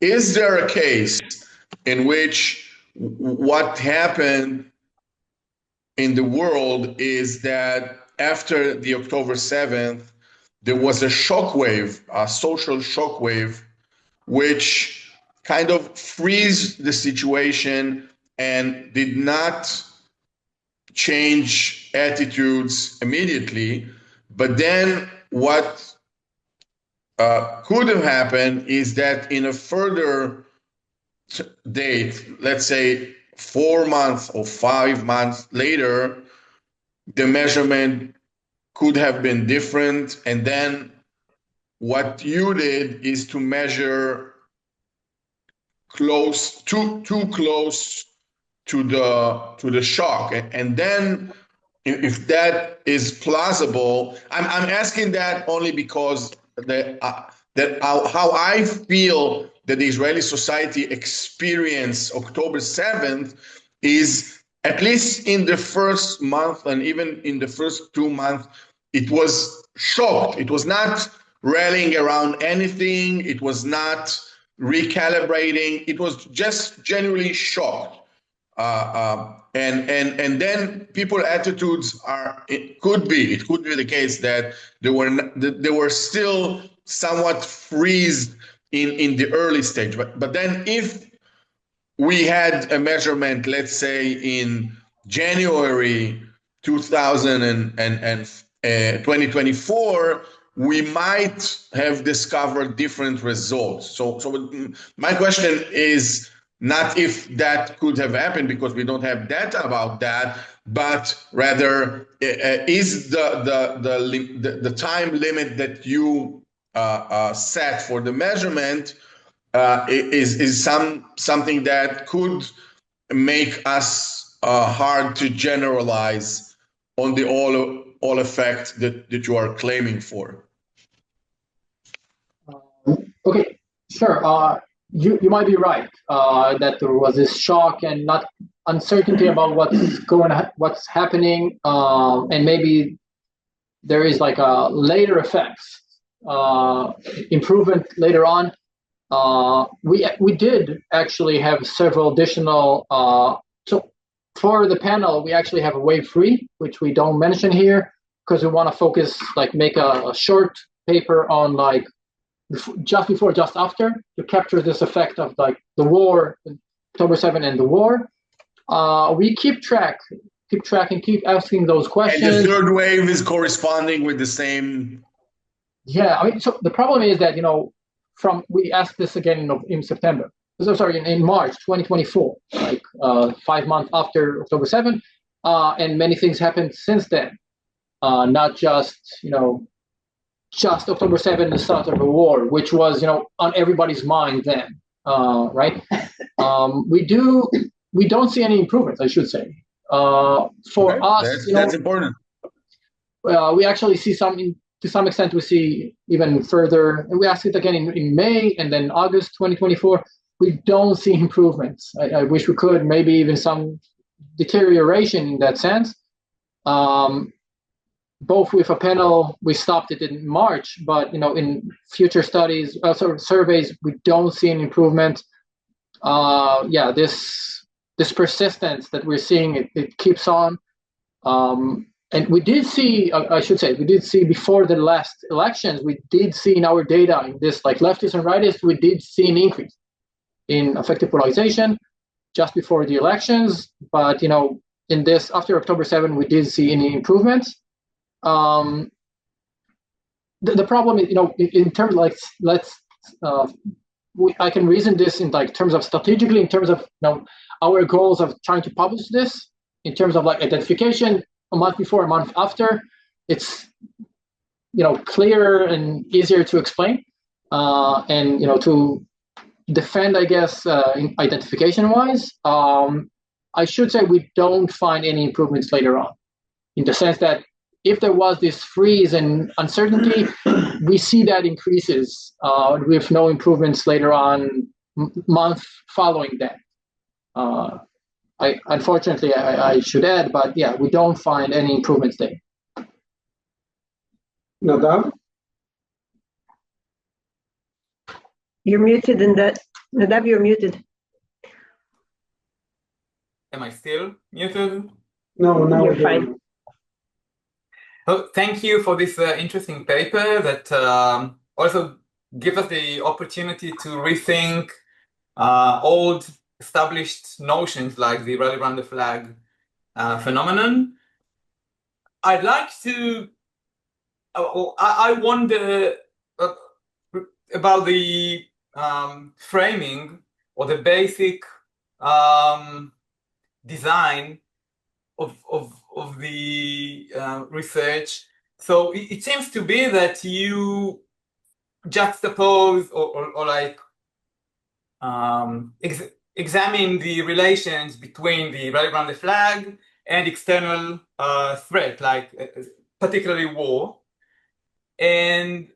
is there a case in which what happened in the world is that after the October 7th, there was a shockwave, a social shockwave, which kind of freeze the situation and did not change attitudes immediately, but then what could have happened is that in a further date, let's say 4 months or 5 months later, the measurement could have been different. And then what you did is to measure too close to the shock. And then if that is plausible, I'm asking that only because how I feel that the Israeli society experienced October 7th is, at least in the first month and even in the first 2 months, it was shocked. It was not rallying around anything. It was not recalibrating. It was just genuinely shocked. And then people's attitudes it could be the case that they were still somewhat freeze in the early stage. But then if we had a measurement, let's say in January 2024, we might have discovered different results. So my question is not if that could have happened, because we don't have data about that, but rather is the time limit that you set for the measurement is something that could make us hard to generalize on the all effect that you are claiming for?
Okay, sure. You might be right that there was this shock and not uncertainty about what's happening, and maybe there is like a later effects, improvement later on. We did actually have several additional. So for the panel, we actually have a wave 3, which we don't mention here because we want to focus, like, make a short paper on like just before, just after, to capture this effect of like the war, October 7 and the war. We keep track and keep asking those questions.
And the third wave is corresponding with the same.
Yeah, I mean, so the problem is that, we asked this again in September. So sorry, in March 2024, like 5 months after October 7, and many things happened since then. Not just just October 7, the start of the war, which was on everybody's mind then, right? We don't see any improvements, I should say. For us,
that's important.
We actually see to some extent, we see even further, and we asked it again in May and then August 2024. We don't see improvements. I wish we could, maybe even some deterioration in that sense. Both with a panel, we stopped it in March, but in future studies, surveys, we don't see an improvement. This persistence that we're seeing, it keeps on. And we did see, I should say, we did see before the last elections, we did see in our data, in this like leftists and rightists, we did see an increase in affective polarization just before the elections. But, in this, after October 7, we did see any improvements. The problem is, in terms of I can reason this in like terms of strategically, in terms of our goals of trying to publish this, in terms of like identification, a month before, a month after, it's clearer and easier to explain, and to defend, I guess, identification-wise. I should say we don't find any improvements later on, in the sense that if there was this freeze and uncertainty, we see that increases with no improvements later on, month following that. Unfortunately, I should add, but yeah, we don't find any improvements there.
Nadav?
You're muted, and Nadav, you're muted.
Am I still muted?
No, now
you're fine.
Oh, thank you for this interesting paper that also gives us the opportunity to rethink old established notions like the rally around the flag phenomenon. I'd like to, I wonder about the framing or the basic design of the research. So it seems to be that you juxtapose or like examine the relations between the rally around the flag and external threat, like particularly war, and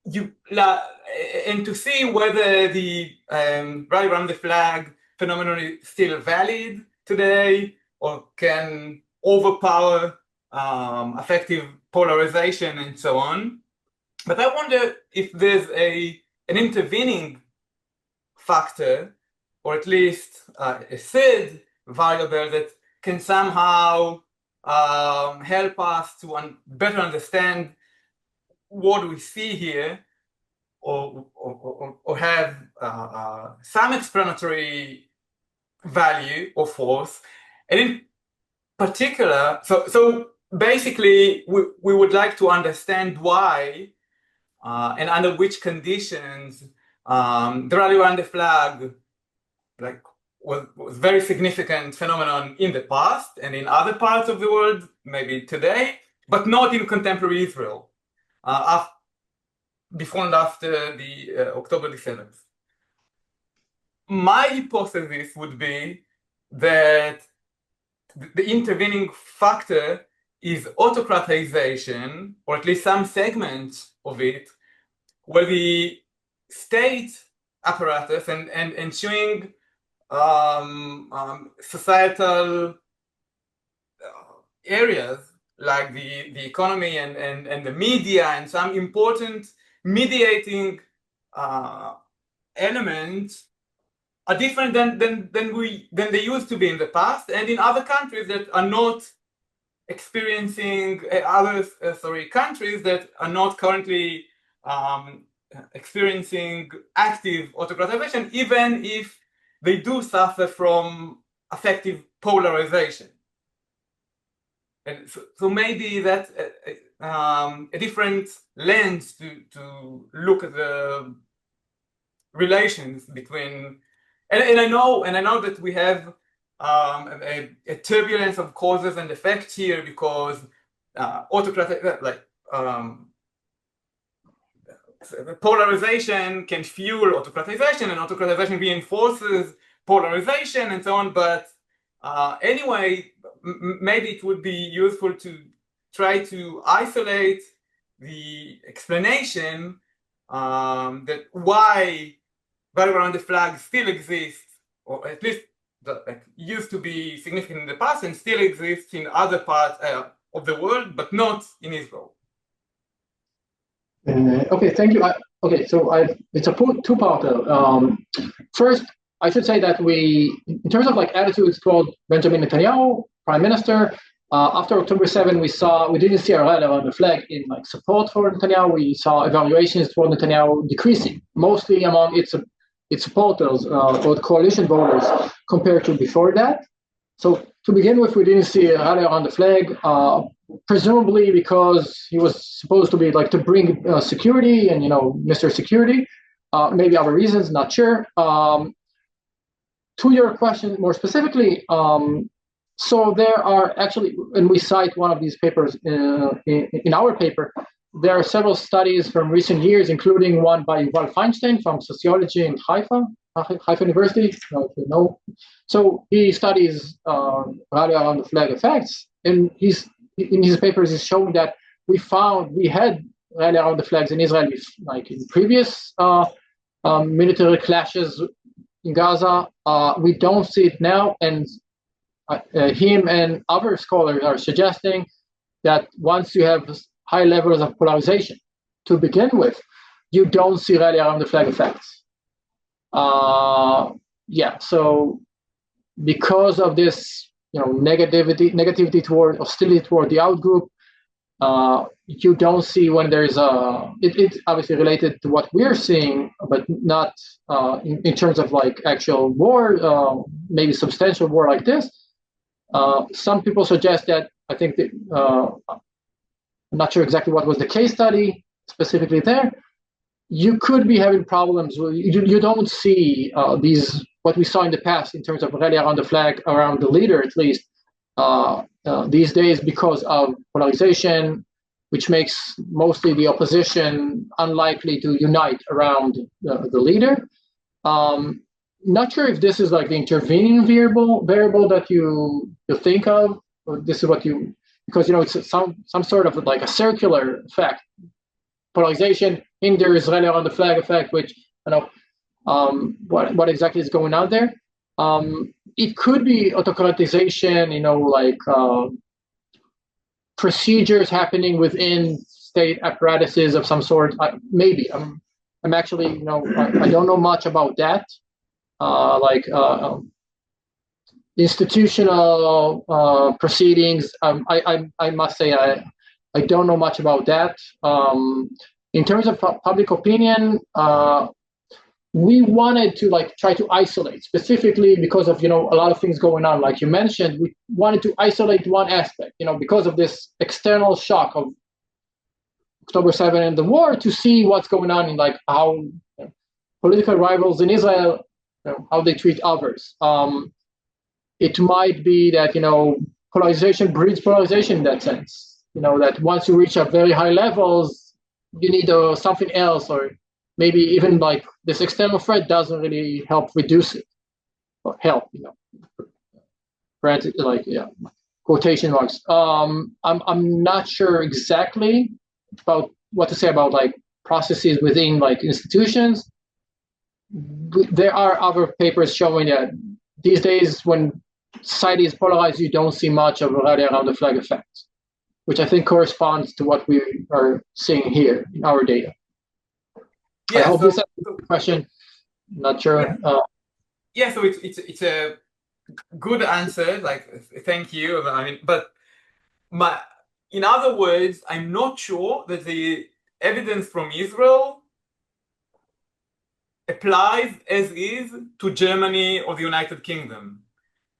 to see whether the rally around the flag phenomenon is still valid today or can overpower affective polarization and so on. But I wonder if there's an intervening factor, or at least a third variable that can somehow help us to better understand what we see here, or have some explanatory value or force. And in particular, so basically, we would like to understand why and under which conditions the rally around the flag was very significant phenomenon in the past and in other parts of the world, maybe today, but not in contemporary Israel, before and after the October 7th. My hypothesis would be that the intervening factor is autocratization, or at least some segments of it, where the state apparatus and ensuing societal areas like the economy and the media and some important mediating elements are different than they used to be in the past, and in other countries that are not experiencing countries that are not currently experiencing active autocratization, even if they do suffer from affective polarization. And so maybe that's a different lens to look at the relations between, and I know that we have a turbulence of causes and effects here, because polarization can fuel autocratization, and autocratization reinforces polarization and so on. But anyway, maybe it would be useful to try to isolate the explanation that why right around the flag still exists, or at least used to be significant in the past and still exists in other parts of the world, but not in Israel.
Okay, thank you. It's a two-parter. First, I should say that in terms of attitudes toward Benjamin Netanyahu, Prime Minister, after October 7, we didn't see a rally around the flag in support for Netanyahu. We saw evaluations toward Netanyahu decreasing, mostly among its supporters or the coalition voters compared to before that. So to begin with, we didn't see a rally around the flag, presumably because he was supposed to be to bring security and Mr. Security. Maybe other reasons, not sure. To your question more specifically, so there are actually, and we cite one of these papers in our paper, there are several studies from recent years, including one by Yuval Feinstein from sociology in Haifa University. I don't know if you know. So he studies rally around the flag effects, and in his papers he's showing that we had rally around the flags in Israel, in previous military clashes in Gaza. We don't see it now, and him and other scholars are suggesting that once you have high levels of polarization to begin with, you don't see rally around the flag effects. So because of this, negativity toward hostility toward the outgroup, you don't see when there is it's obviously related to what we're seeing, but not in terms of actual war, maybe substantial war like this. Some people suggest that, I think that, I'm not sure exactly what was the case study specifically there. You could be having problems with, you don't see these, what we saw in the past in terms of rally around the flag, around the leader at least, these days, because of polarization, which makes mostly the opposition unlikely to unite around the leader. Not sure if this is the intervening variable that you think of, or this is what you, because it's some sort of a circular effect. Polarization hinders rally around the flag effect, which what exactly is going on there. It could be autocratization, procedures happening within state apparatuses of some sort. Maybe I'm actually, I don't know much about that. Institutional proceedings. I must say I don't know much about that. In terms of public opinion, we wanted to try to isolate, specifically because of a lot of things going on. Like you mentioned, we wanted to isolate one aspect, because of this external shock of October 7 and the war, to see what's going on in how political rivals in Israel, how they treat others. It might be that polarization breeds polarization in that sense. That once you reach very high levels, you need something else, or maybe even this external threat doesn't really help reduce it, or help. Granted, quotation marks. I'm not sure exactly about what to say about like processes within like institutions. There are other papers showing that these days when society is polarized, you don't see much of a rally around the flag effect, which I think corresponds to what we are seeing here in our data.
Yeah,
I hope this answers the question. Not sure.
Yeah, so it's a good answer. Like, thank you. I mean, but in other words, I'm not sure that the evidence from Israel applies as is to Germany or the United Kingdom,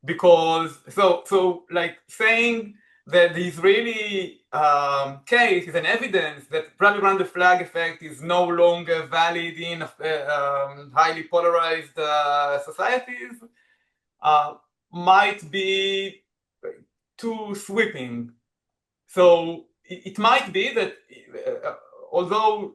because so like saying that the Israeli case is an evidence that rally around the flag effect is no longer valid in highly polarized societies might be too sweeping. So it might be that although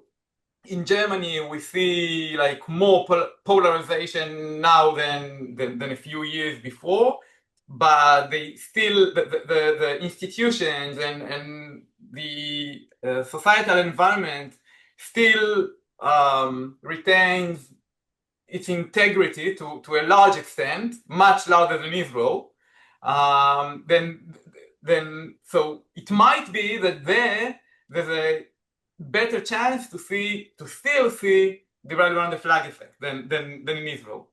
in Germany we see like more polarization now than a few years before, but they still the institutions and the societal environment still retains its integrity to a large extent, much larger than Israel. Then so it might be that there's a better chance to still see the rally around the flag effect than in Israel.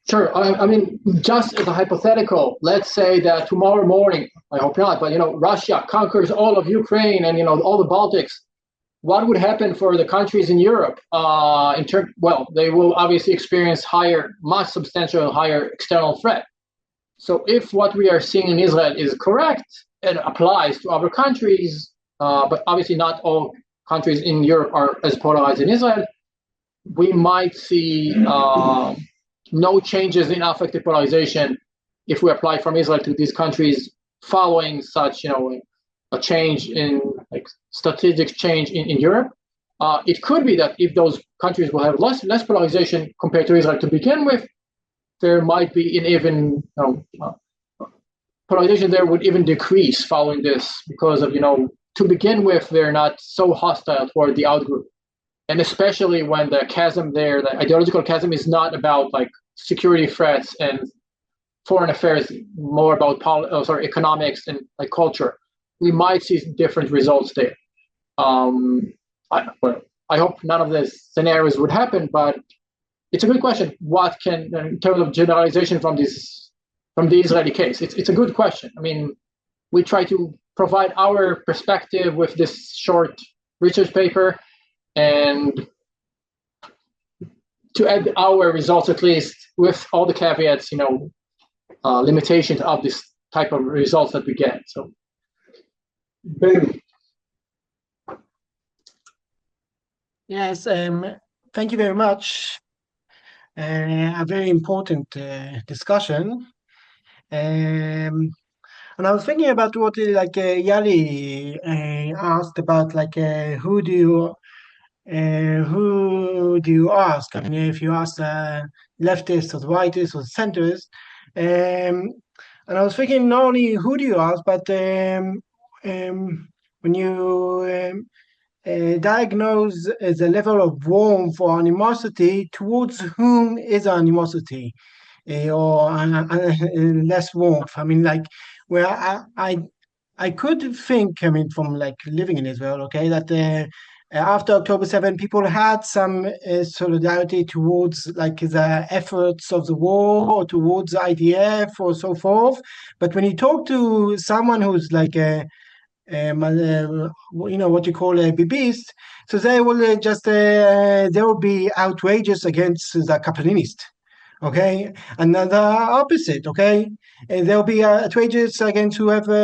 Sure. I mean, just as a hypothetical, let's say that tomorrow morning, I hope not, but Russia conquers all of Ukraine and all the Baltics. What would happen for the countries in Europe? Well, they will obviously experience much substantial higher external threat. So if what we are seeing in Israel is correct and applies to other countries, but obviously not all countries in Europe are as polarized in Israel, we might see no changes in affective polarization if we apply from Israel to these countries following such, a change in strategic change in Europe. It could be that if those countries will have less polarization compared to Israel to begin with, there might be an even polarization there would even decrease following this because of to begin with they're not so hostile toward the outgroup, and especially when the chasm there, the ideological chasm, is not about like security threats and foreign affairs, more about economics and like culture. We might see different results there. I hope none of these scenarios would happen, but it's a good question. What can, in terms of generalization from the Israeli case, it's a good question. I mean, we try to provide our perspective with this short research paper and to add our results, at least with all the caveats, limitations of this type of results that we get. So, Ben.
Yes, thank you very much. A very important discussion. And I was thinking about what Yali asked about, who do you ask? I mean, if you ask leftists or rightists or centers, and I was thinking not only who do you ask, but when you diagnose the level of warmth or animosity, towards whom is animosity or less warmth? I mean, where I could think, I mean, from living in Israel, okay, that after October 7, people had some solidarity towards the efforts of the war or towards IDF or so forth. But when you talk to someone who's what you call a bibist, so they will they will be outrageous against the Kaplanist, okay, and the opposite, okay, and they'll be outrageous against whoever,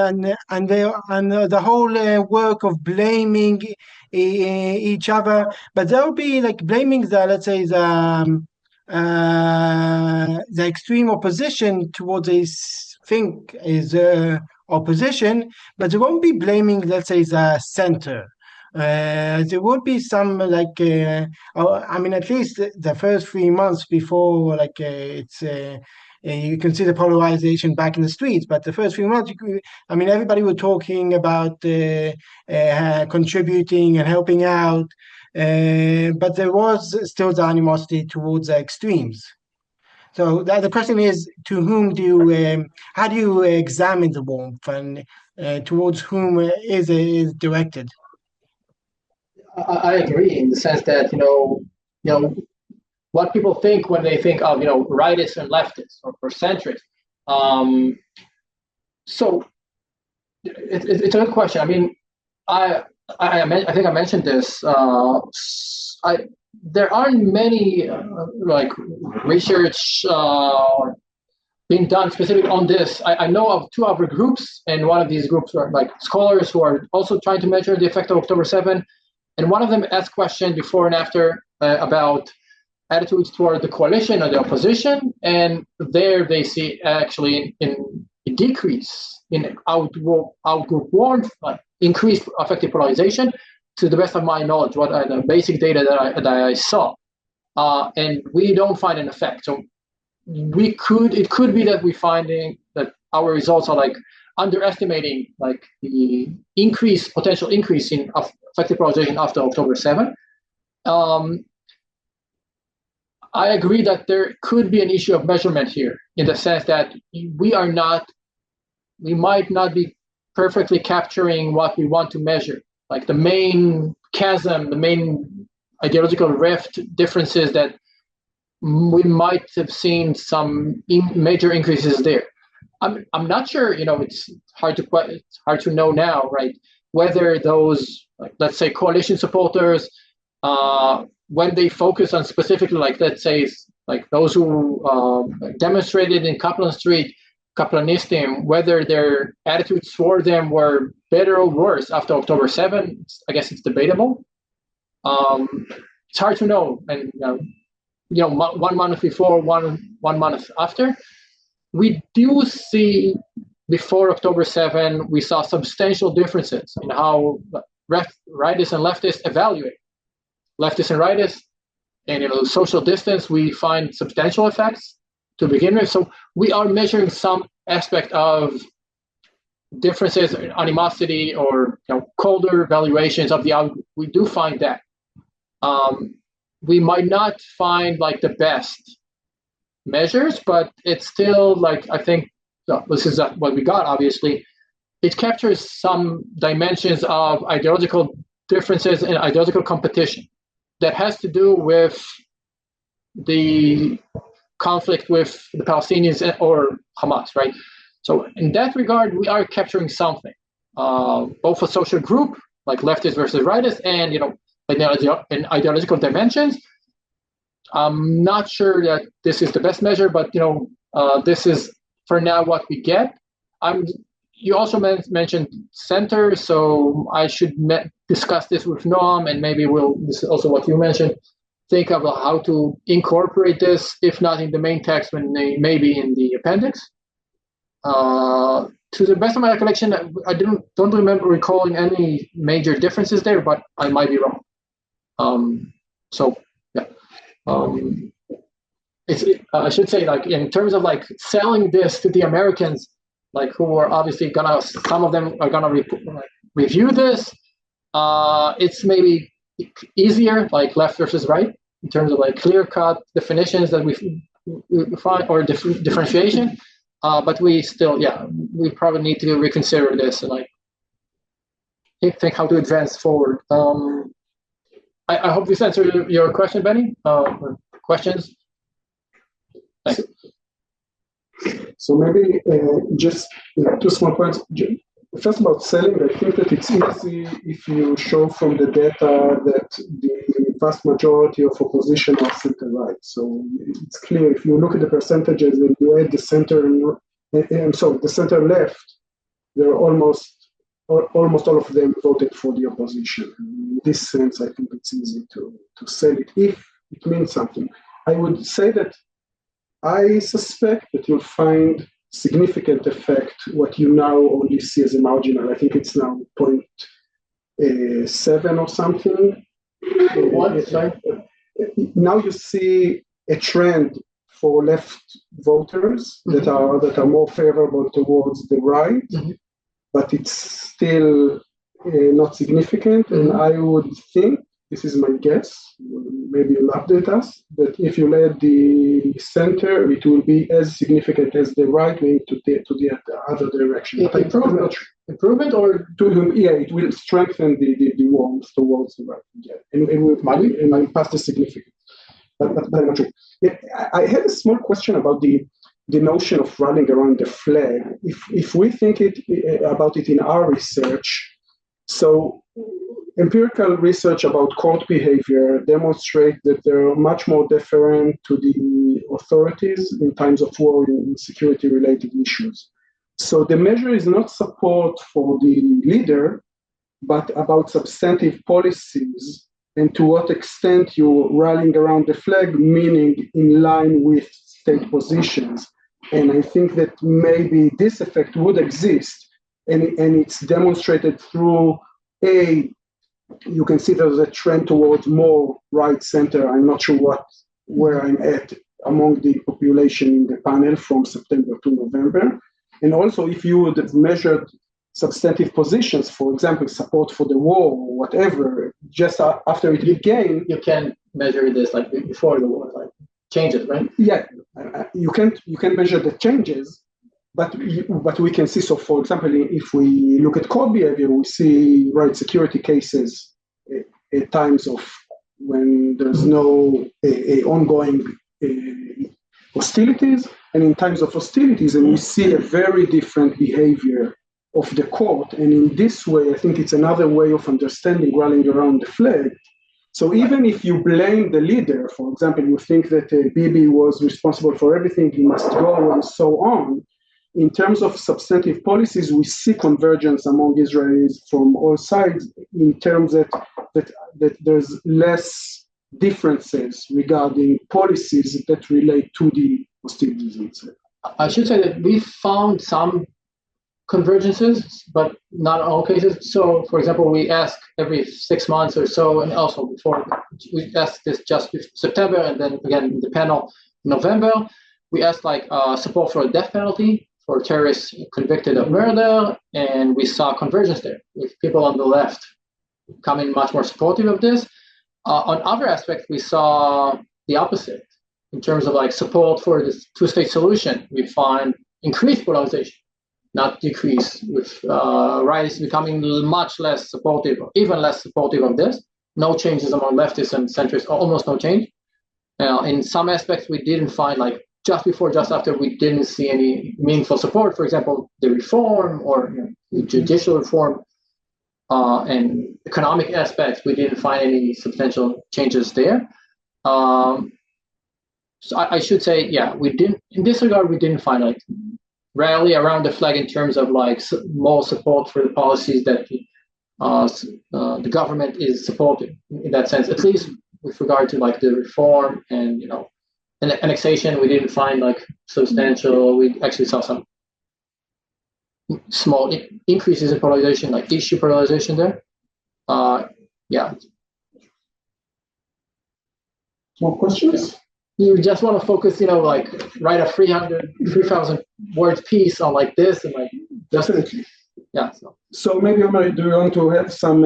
and the whole work of blaming each other, but they'll be blaming let's say the extreme opposition towards this thing is opposition, but they won't be blaming, let's say, the center. There would be some I mean, at least the first 3 months before it's You can see the polarization back in the streets, but the first few months, everybody was talking about contributing and helping out, but there was still the animosity towards the extremes. So the question is, to whom do you, how do you examine the warmth, and towards whom is directed?
I agree in the sense that what people think when they think of rightists and leftists or centrists. So it's a good question. I mean, I think I mentioned this. There aren't many research being done specific on this. I know of two other groups, and one of these groups are like scholars who are also trying to measure the effect of October 7. And one of them asked questions before and after about attitudes toward the coalition or the opposition, and there they see actually in a decrease in outgroup warmth, increased affective polarization. To the best of my knowledge, what are the basic data that I saw, and we don't find an effect. So it could be that we're finding that our results are underestimating the potential increase in affective polarization after October 7. I agree that there could be an issue of measurement here, in the sense that we might not be perfectly capturing what we want to measure, like the main chasm, the main ideological rift differences that we might have seen some major increases there. I'm not sure. It's hard to know now, right? Whether those, let's say, coalition supporters, when they focus on specifically, let's say, those who demonstrated in Kaplan Street, Kaplanistim, whether their attitudes toward them were better or worse after October 7, I guess it's debatable. It's hard to know, and 1 month before, one month after, we do see before October 7, we saw substantial differences in how rightists and leftists evaluate. Leftists and rightists, and social distance, we find substantial effects to begin with. So we are measuring some aspect of differences in animosity or colder valuations of the outgroup. We do find that. We might not find the best measures, but it's still I think this is what we got. Obviously, it captures some dimensions of ideological differences and ideological competition that has to do with the conflict with the Palestinians or Hamas, right? So in that regard, we are capturing something, both a social group like leftists versus rightists, and in ideological dimensions. I'm not sure that this is the best measure, but this is for now what we get. You also mentioned center, so I should discuss this with Noam, and maybe this is also what you mentioned, think of how to incorporate this, if not in the main text, maybe in the appendix. To the best of my recollection, I don't remember recalling any major differences there, but I might be wrong. So yeah, I should say, in terms of selling this to the Americans, who are obviously some of them are gonna review this. It's maybe easier, left versus right, in terms of clear-cut definitions that we find, or differentiation. But we still, we probably need to reconsider this and think how to advance forward. I hope this answered your question, Benny. Or questions? Thanks.
So maybe just 2 small points. First, about selling, I think that it's easy if you show from the data that the vast majority of opposition are center-right. So it's clear if you look at the percentages and you add the the center-left, they're almost all of them voted for the opposition. In this sense, I think it's easy to sell it if it means something. I would say that I suspect that you'll find significant effect what you now only see as a marginal. I think it's now 0.7 or something.
What? Sorry?
Now you see a trend for left voters that are more favorable towards the right, but it's still not significant. And I would think, this is my guess, maybe you'll update us, that if you let the center, it will be as significant as the right wing to the other direction.
Improvement or?
It will strengthen the warmth towards the right. Yeah. And it will pass the significance. But very much. Yeah, I had a small question about the notion of rallying around the flag. If we think about it in our research, so empirical research about court behavior demonstrate that they're much more deferent to the authorities in times of war and security-related issues. So the measure is not support for the leader, but about substantive policies and to what extent you're rallying around the flag, meaning in line with state positions. And I think that maybe this effect would exist, and it's demonstrated through you can see there's a trend towards more right-center. I'm not sure where I'm at among the population in the panel from September to November. And also, if you would have measured substantive positions, for example, support for the war or whatever, just after it began,
you can measure this like before the war, like changes, right?
Yeah, you can measure the changes, but we can see. So, for example, if we look at court behavior, we see security cases at times of when there's no ongoing hostilities, and in times of hostilities, and we see a very different behavior of the court. And in this way, I think it's another way of understanding rallying around the flag. So even if you blame the leader, for example, you think that Bibi was responsible for everything, he must go, and so on. In terms of substantive policies, we see convergence among Israelis from all sides in terms that there's less differences regarding policies that relate to the hostilities.
I should say that we found some convergences, but not in all cases. So, for example, we ask every 6 months or so, and also before, we asked this just before September, and then again in the panel in November, we asked support for a death penalty for terrorists convicted of murder, and we saw convergence there with people on the left coming much more supportive of this. On other aspects, we saw the opposite in terms of support for this two-state solution. We find increased polarization, not decrease, with rightists becoming much less supportive, even less supportive of this. No changes among leftists and centrists, almost no change. In some aspects, we didn't find just before, just after, we didn't see any meaningful support. For example, the reform or the judicial reform and economic aspects, we didn't find any substantial changes there. So I should say, yeah, we didn't, in this regard, we didn't find rally around the flag in terms of more support for the policies that the government is supporting in that sense, at least with regard to the reform and and annexation. We didn't find substantial. We actually saw some small increases in polarization, issue polarization there. Yeah.
More questions?
You just want to focus, write a 3,000 word piece on this and
Definitely.
Yeah.
So maybe, Omer, do you want to have some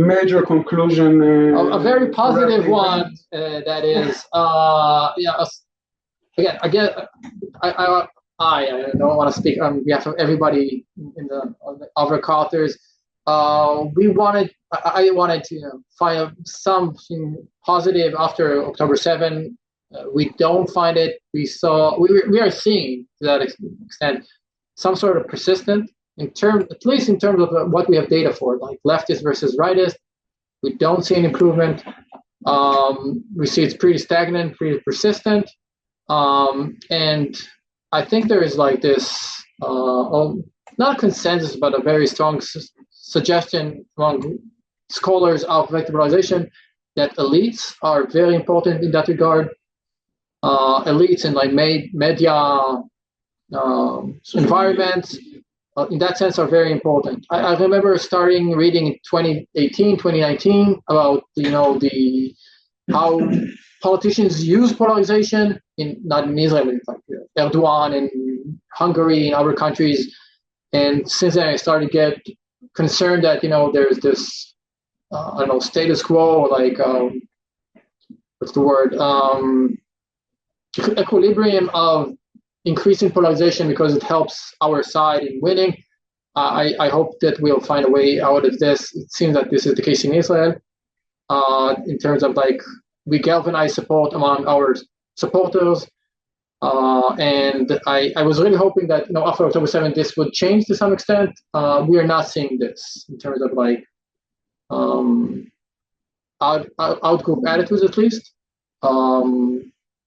major conclusion?
A very positive one that is, again, I don't want to speak on behalf of everybody in the other co-authors. I wanted to find something positive after October 7. We don't find it. We are seeing to that extent some sort of persistent, at least in terms of what we have data for, leftist versus rightist. We don't see an improvement. We see it's pretty stagnant, pretty persistent. And I think there is this, not a consensus, but a very strong suggestion among scholars of affective polarization that elites are very important in that regard. Elites in media environments, in that sense, are very important. I remember starting reading in 2018, 2019 about how politicians use polarization not in Israel, but like Erdogan in Hungary and other countries. And since then, I started to get concerned that there's this status quo, like what's the word, equilibrium of increasing polarization because it helps our side in winning. I hope that we'll find a way out of this. It seems that this is the case in Israel, in terms of like we galvanize support among our supporters. And I was really hoping that after October 7th this would change to some extent. We are not seeing this in terms of like out-group attitudes, at least.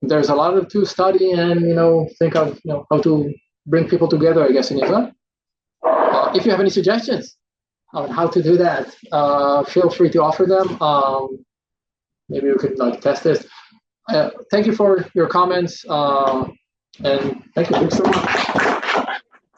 There's a lot to study and think of how to bring people together, I guess, in Israel. If you have any suggestions on how to do that, feel free to offer them. Maybe we could test this. Thank you for your comments, and thank you so much.